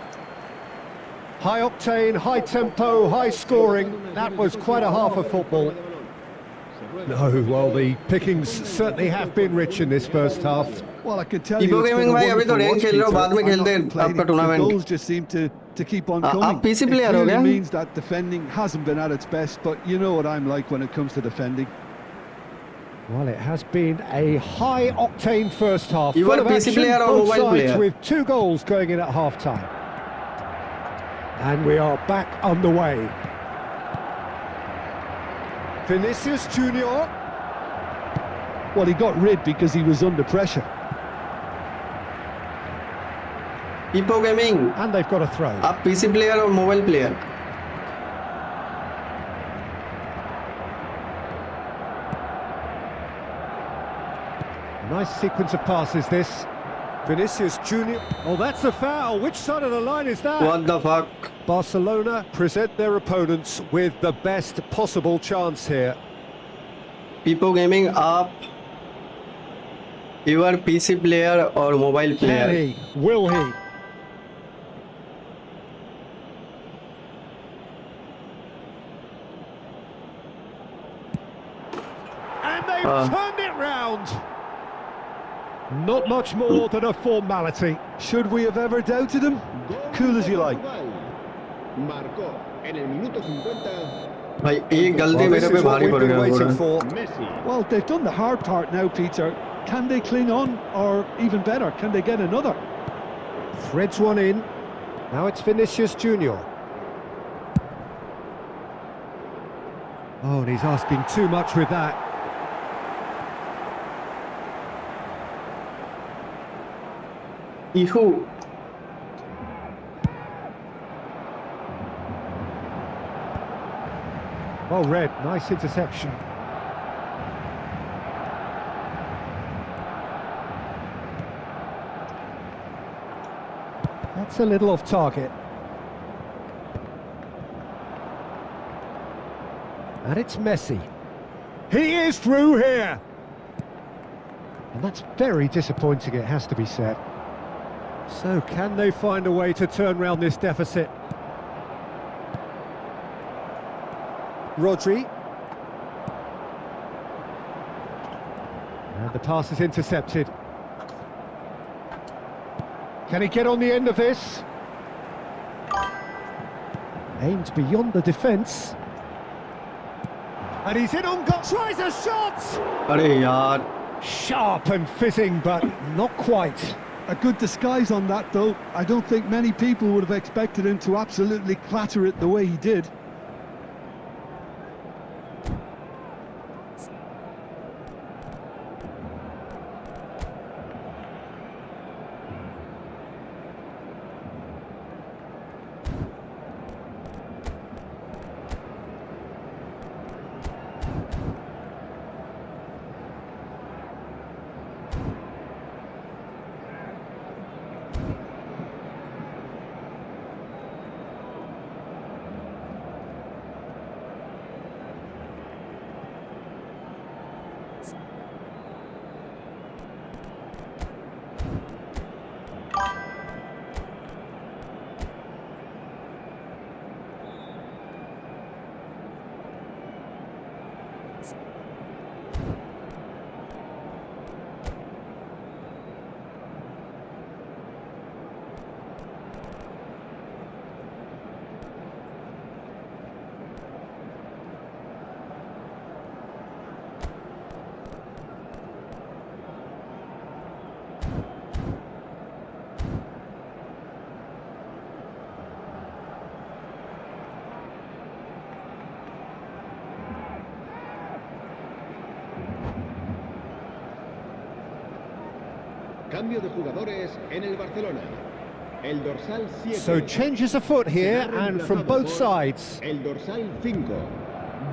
High octane, high tempo, high scoring. That was quite a half of football. No, well, the pickings certainly have been rich in this first half. Well, I can tell you, Evo it's been Gaming a भाई अभी तो wonderful rank watch, खेल रहे हो, Peter. बाद में I'm not खेलते हैं complaining. आपका The tournament. goals just seem to keep on आप coming. PC It player हो clearly क्या? means that defending hasn't been at its best, but you know what I'm like when it comes to defending. Well, it has been a high-octane first half. You Full are of PC action, player or both mobile sides player? with 2 goals going in at half-time. And we are back underway. Vinicius Junior. Well, he got rid because he was under pressure. Evo Gaming, And they've got a throw. आप PC player और mobile player? Nice sequence of passes, this. Vinicius Junior. Oh, that's a foul. Which side of the line is that? What the fuck? Barcelona present their opponents with the best possible chance here. Evo Gaming, आप you are PC player और mobile Can player? he? Will he? And they've turned it round. Not much more than a formality. Should we have ever doubted him? Cool as you like. Marcó en el minuto 50 भाई ये गलती Well, मेरे this पे is what भारी we've पड़ been गया waiting पूरा. for. Messi. Well, they've done the hard part now, Peter. Can they cling on, or even better, can they get another? Threads one in. Now it's Vinicius Junior. Oh, and he's asking too much with that. Ihu. Well read, nice interception. That's a little off target. And it's Messi. He is through here! And that's very disappointing, it has to be said. So can they find a way to turn round this deficit? Rodri. And the pass is intercepted. Can he get on the end of this? Aimed beyond the defence. And he's in on goal. Tries a shot! अरे यार. Sharp and fitting, but not quite. A good disguise on that, though. I don't think many people would have expected him to absolutely clatter it the way he did. Cambio de jugadores en el Barcelona. El dorsal 7. So changes afoot here, and from both sides. El dorsal 5.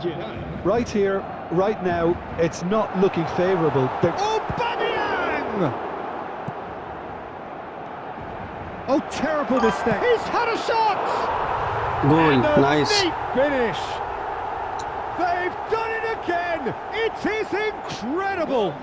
Gerard. Right here, right now, it's not looking favourable. Oh, Bamian! Jong. Oh, terrible mistake. He's had a shot! Goal, And a nice. neat finish. They've done it again. It is incredible.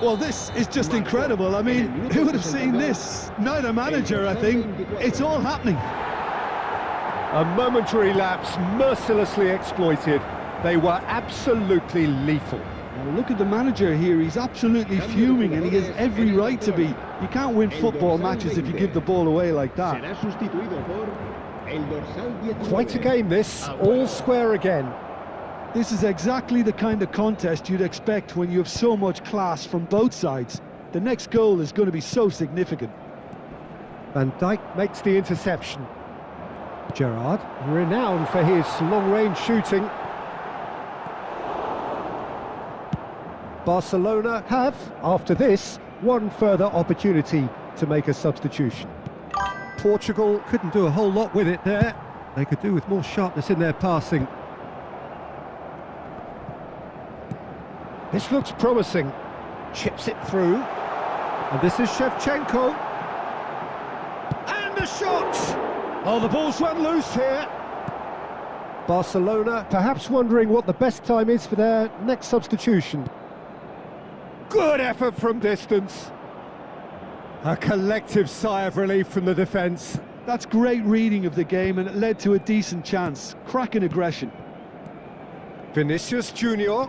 Well, this is just incredible. I mean, who would have seen this? Neither manager, I think. It's all happening. A momentary lapse mercilessly exploited. They were absolutely lethal. Now look at the manager here. He's absolutely fuming, and he has every right to be. You can't win football matches if you give the ball away like that. Quite a game this, all square again. This is exactly the kind of contest you'd expect when you have so much class from both sides. The next goal is going to be so significant. Van Dijk makes the interception. Gerrard, renowned for his long-range shooting. Barcelona have, after this, one further opportunity to make a substitution. Portugal couldn't do a whole lot with it there. They could do with more sharpness in their passing. This looks promising. Chips it through. And this is Shevchenko. And the shot! Oh, the ball's run loose here. Barcelona perhaps wondering what the best time is for their next substitution. Good effort from distance. A collective sigh of relief from the defence. That's great reading of the game, and it led to a decent chance. Cracking aggression. Vinicius Junior.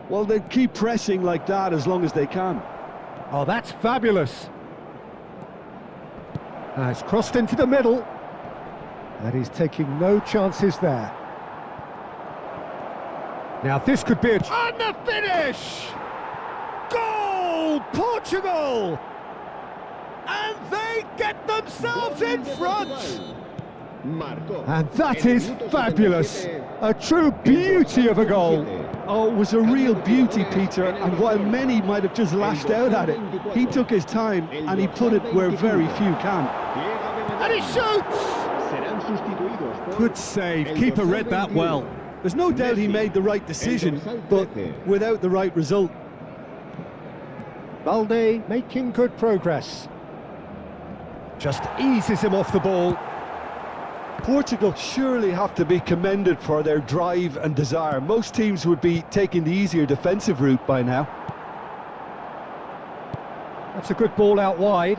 Well, they keep pressing like that as long as they can. Oh, that's fabulous. It's crossed into the middle. And he's taking no chances there. Now this could be a... And the finish! Goal! Portugal! And they get themselves in front! And that is fabulous! A true beauty of a goal! Oh, it was a real beauty, Peter, and while many might have just lashed out at it, he took his time and he put it where very few can. And he shoots! Good save, keeper read that well. There's no doubt he made the right decision, but without the right result. Balde making good progress. Just eases him off the ball. Portugal surely have to be commended for their drive and desire. Most teams would be taking the easier defensive route by now. That's a good ball out wide.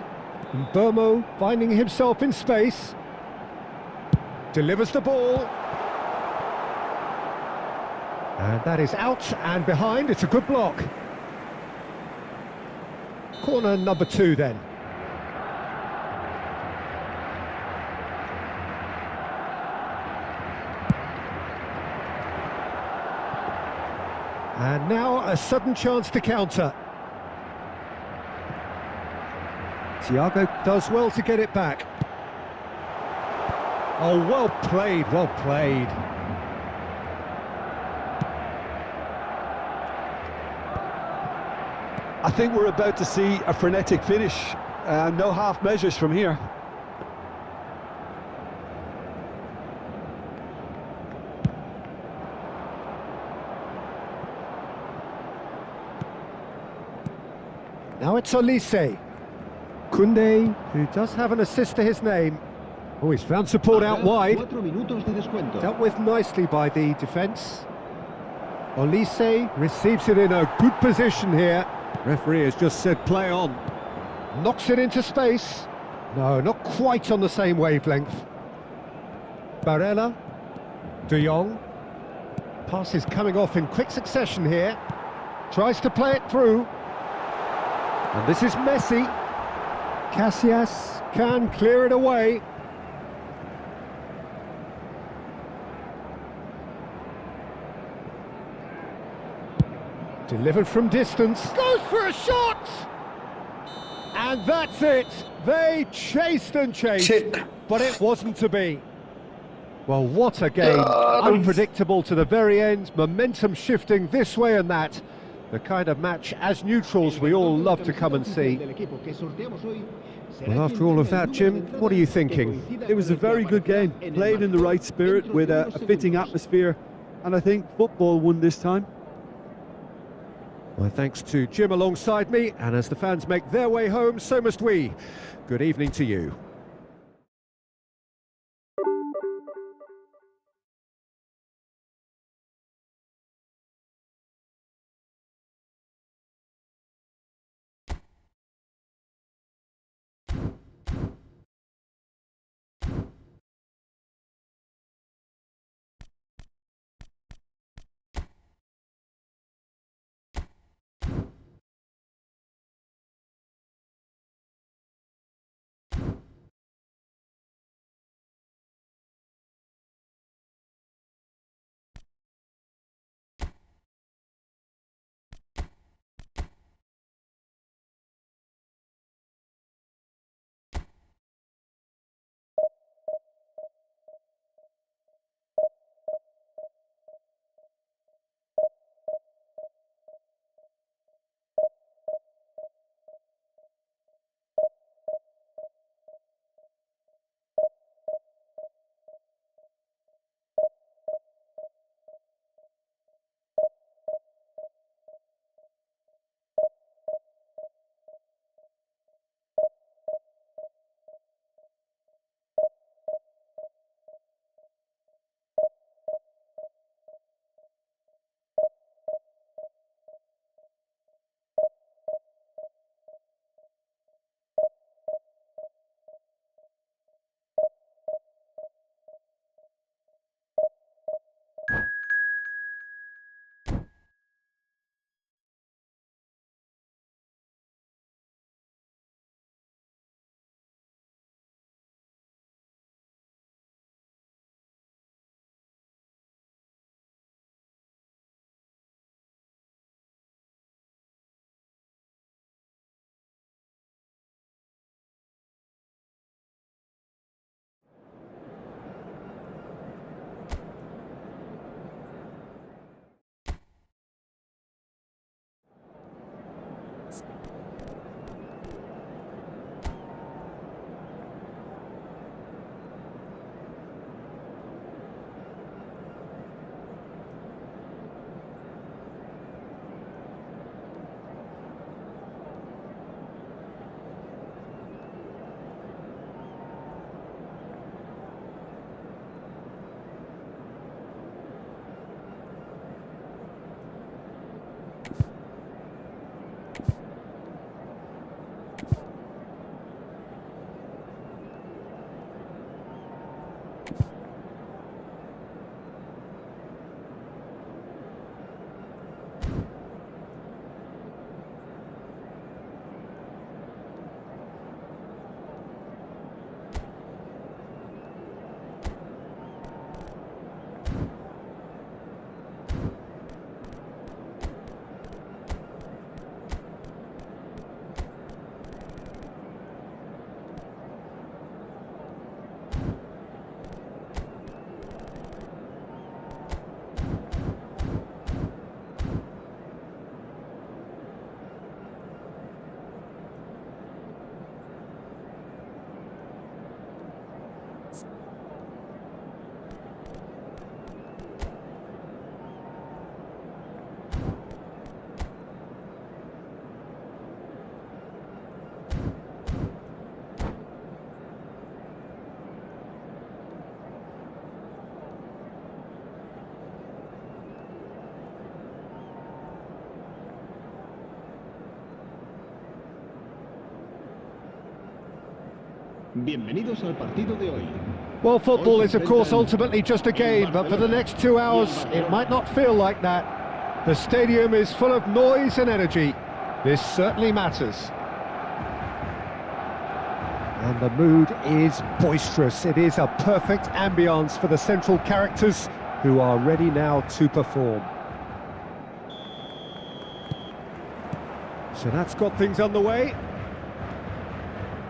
And Burmo finding himself in space. Delivers the ball. And that is out and behind. It's a good block. Corner number 2 then. And now a sudden chance to counter. Thiago does well to get it back. Oh, well played, well played. I think we're about to see a frenetic finish. No half measures from here. Now it's Olise. Koundé, who does have an assist to his name. Oh, he's found support out wide. Dealt with nicely by the defence. Olise receives it in a good position here. Referee has just said play on. Knocks it into space. No, not quite on the same wavelength. Barella. De Jong. Pass is coming off in quick succession here. Tries to play it through. And this is Messi. Casillas can clear it away. Delivered from distance. Goes for a shot! And that's it. They chased and chased. Shit. But it wasn't to be. Well, what a game. Unpredictable to the very end. Momentum shifting this way and that. The kind of match, as neutrals, we all love to come and see. Well, after all of that, Jim, what are you thinking? It was a very good game, played in the right spirit with a fitting atmosphere, and I think football won this time. My thanks to Jim alongside me, and as the fans make their way home, so must we. Good evening to you. Bienvenidos al partido de hoy. Well, football is, of course, ultimately just a game, but for the next 2 hours, it might not feel like that. The stadium is full of noise and energy. This certainly matters. And the mood is boisterous. It is a perfect ambience for the central characters who are ready now to perform. So that's got things underway.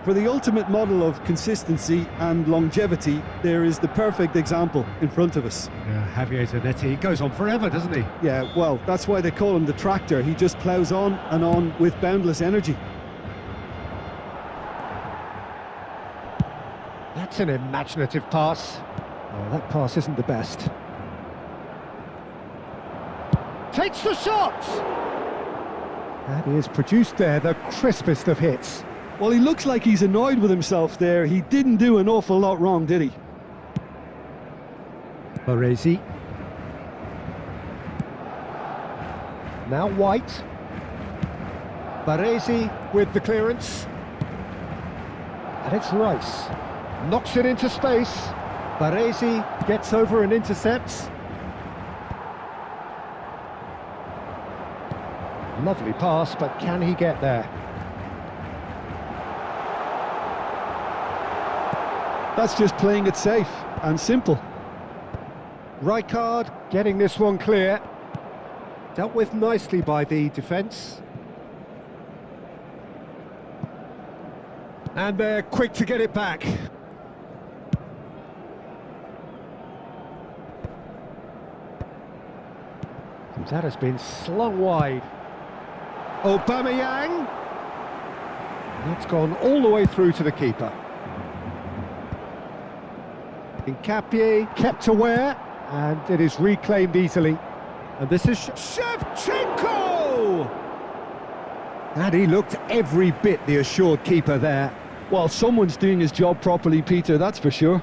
For the ultimate model of consistency and longevity, there is the perfect example in front of us. Yeah, Javier Zanetti goes on forever, doesn't he? Yeah, well, that's why they call him the tractor. He just ploughs on and on with boundless energy. That's an imaginative pass. Oh, that pass isn't the best. Takes the shot! And he has produced there the crispest of hits. Well, he looks like he's annoyed with himself there. He didn't do an awful lot wrong, did he? Baresi. Now White. Baresi with the clearance. And it's Rice. Knocks it into space. Baresi gets over and intercepts. Lovely pass, but can he get there? That's just playing it safe and simple. Rijkaard getting this one clear. Dealt with nicely by the defence. And they're quick to get it back. That has been slung wide. Aubameyang. That's gone all the way through to the keeper. Nkapie kept aware, and it is reclaimed easily. And this is Shevchenko! And he looked every bit the assured keeper there. Well, someone's doing his job properly, Peter, that's for sure.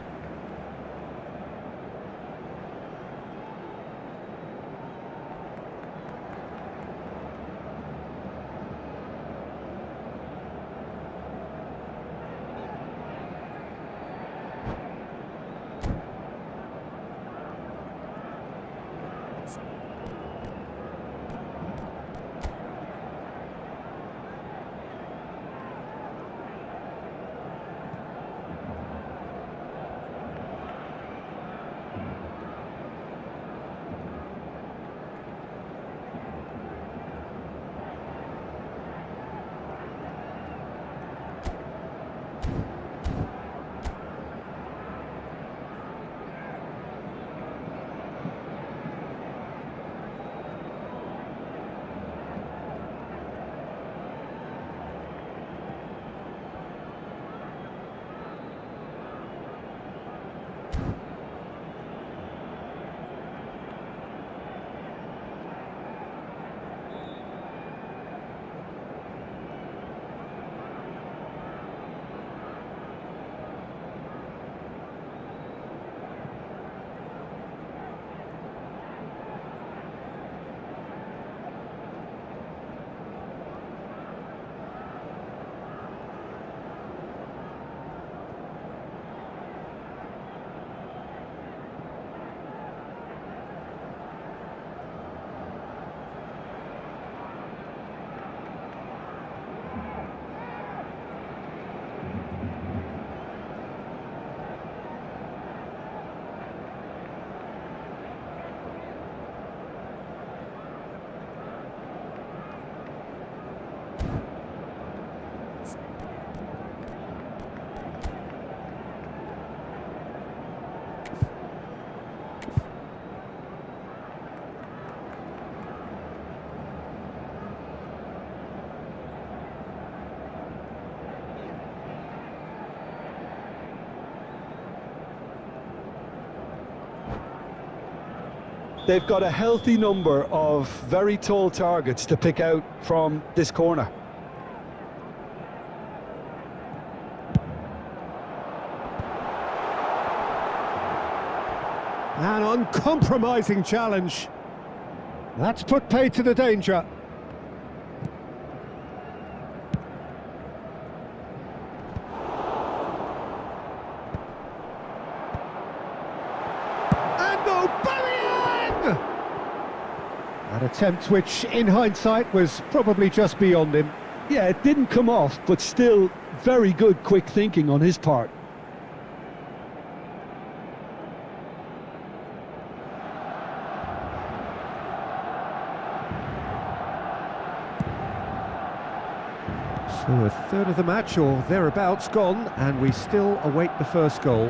They've got a healthy number of very tall targets to pick out from this corner. An uncompromising challenge. That's put paid to the danger. And Aubameyang! An attempt which, in hindsight, was probably just beyond him. Yeah, it didn't come off, but still very good quick thinking on his part. So a third of the match, or thereabouts, gone, and we still await the first goal.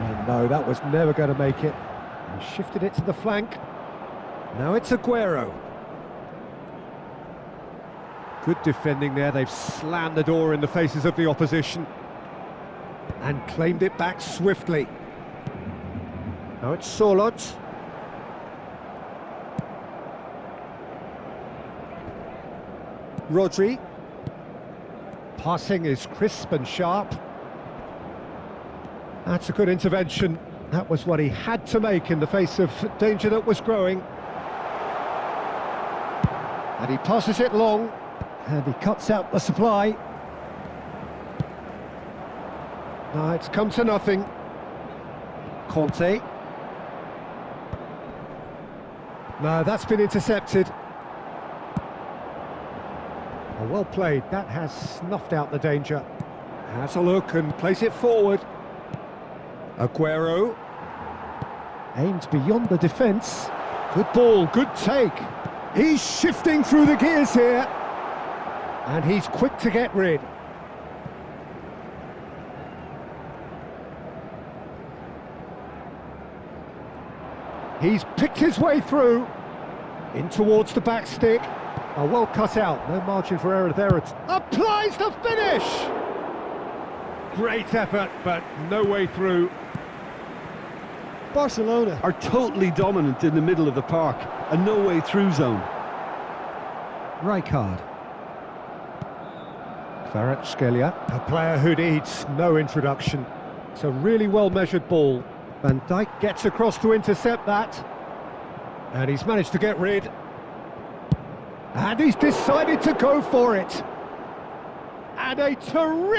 And no, that was never going to make it. He shifted it to the flank. Now it's Aguero. Good defending there. They've slammed the door in the faces of the opposition and claimed it back swiftly. Now it's Solot. Rodri. Passing is crisp and sharp. That's a good intervention. That was what he had to make in the face of danger that was growing. And he passes it long, and he cuts out the supply. No, it's come to nothing. Conte. No, that's been intercepted. Oh, well played. That has snuffed out the danger. Has a look and plays it forward. Aguero. Aimed beyond the defence. Good ball, good take. He's shifting through the gears here. And he's quick to get rid. He's picked his way through. In towards the back stick. Oh, well cut out. No margin for error there. Applies the finish! Great effort, but no way through. Barcelona are totally dominant in the middle of the park, a no-way through zone. Rijkaard. Kvaratskhelia, a player who needs no introduction. It's a really well-measured ball. Van Dijk gets across to intercept that. And he's managed to get rid. And he's decided to go for it. And a terrific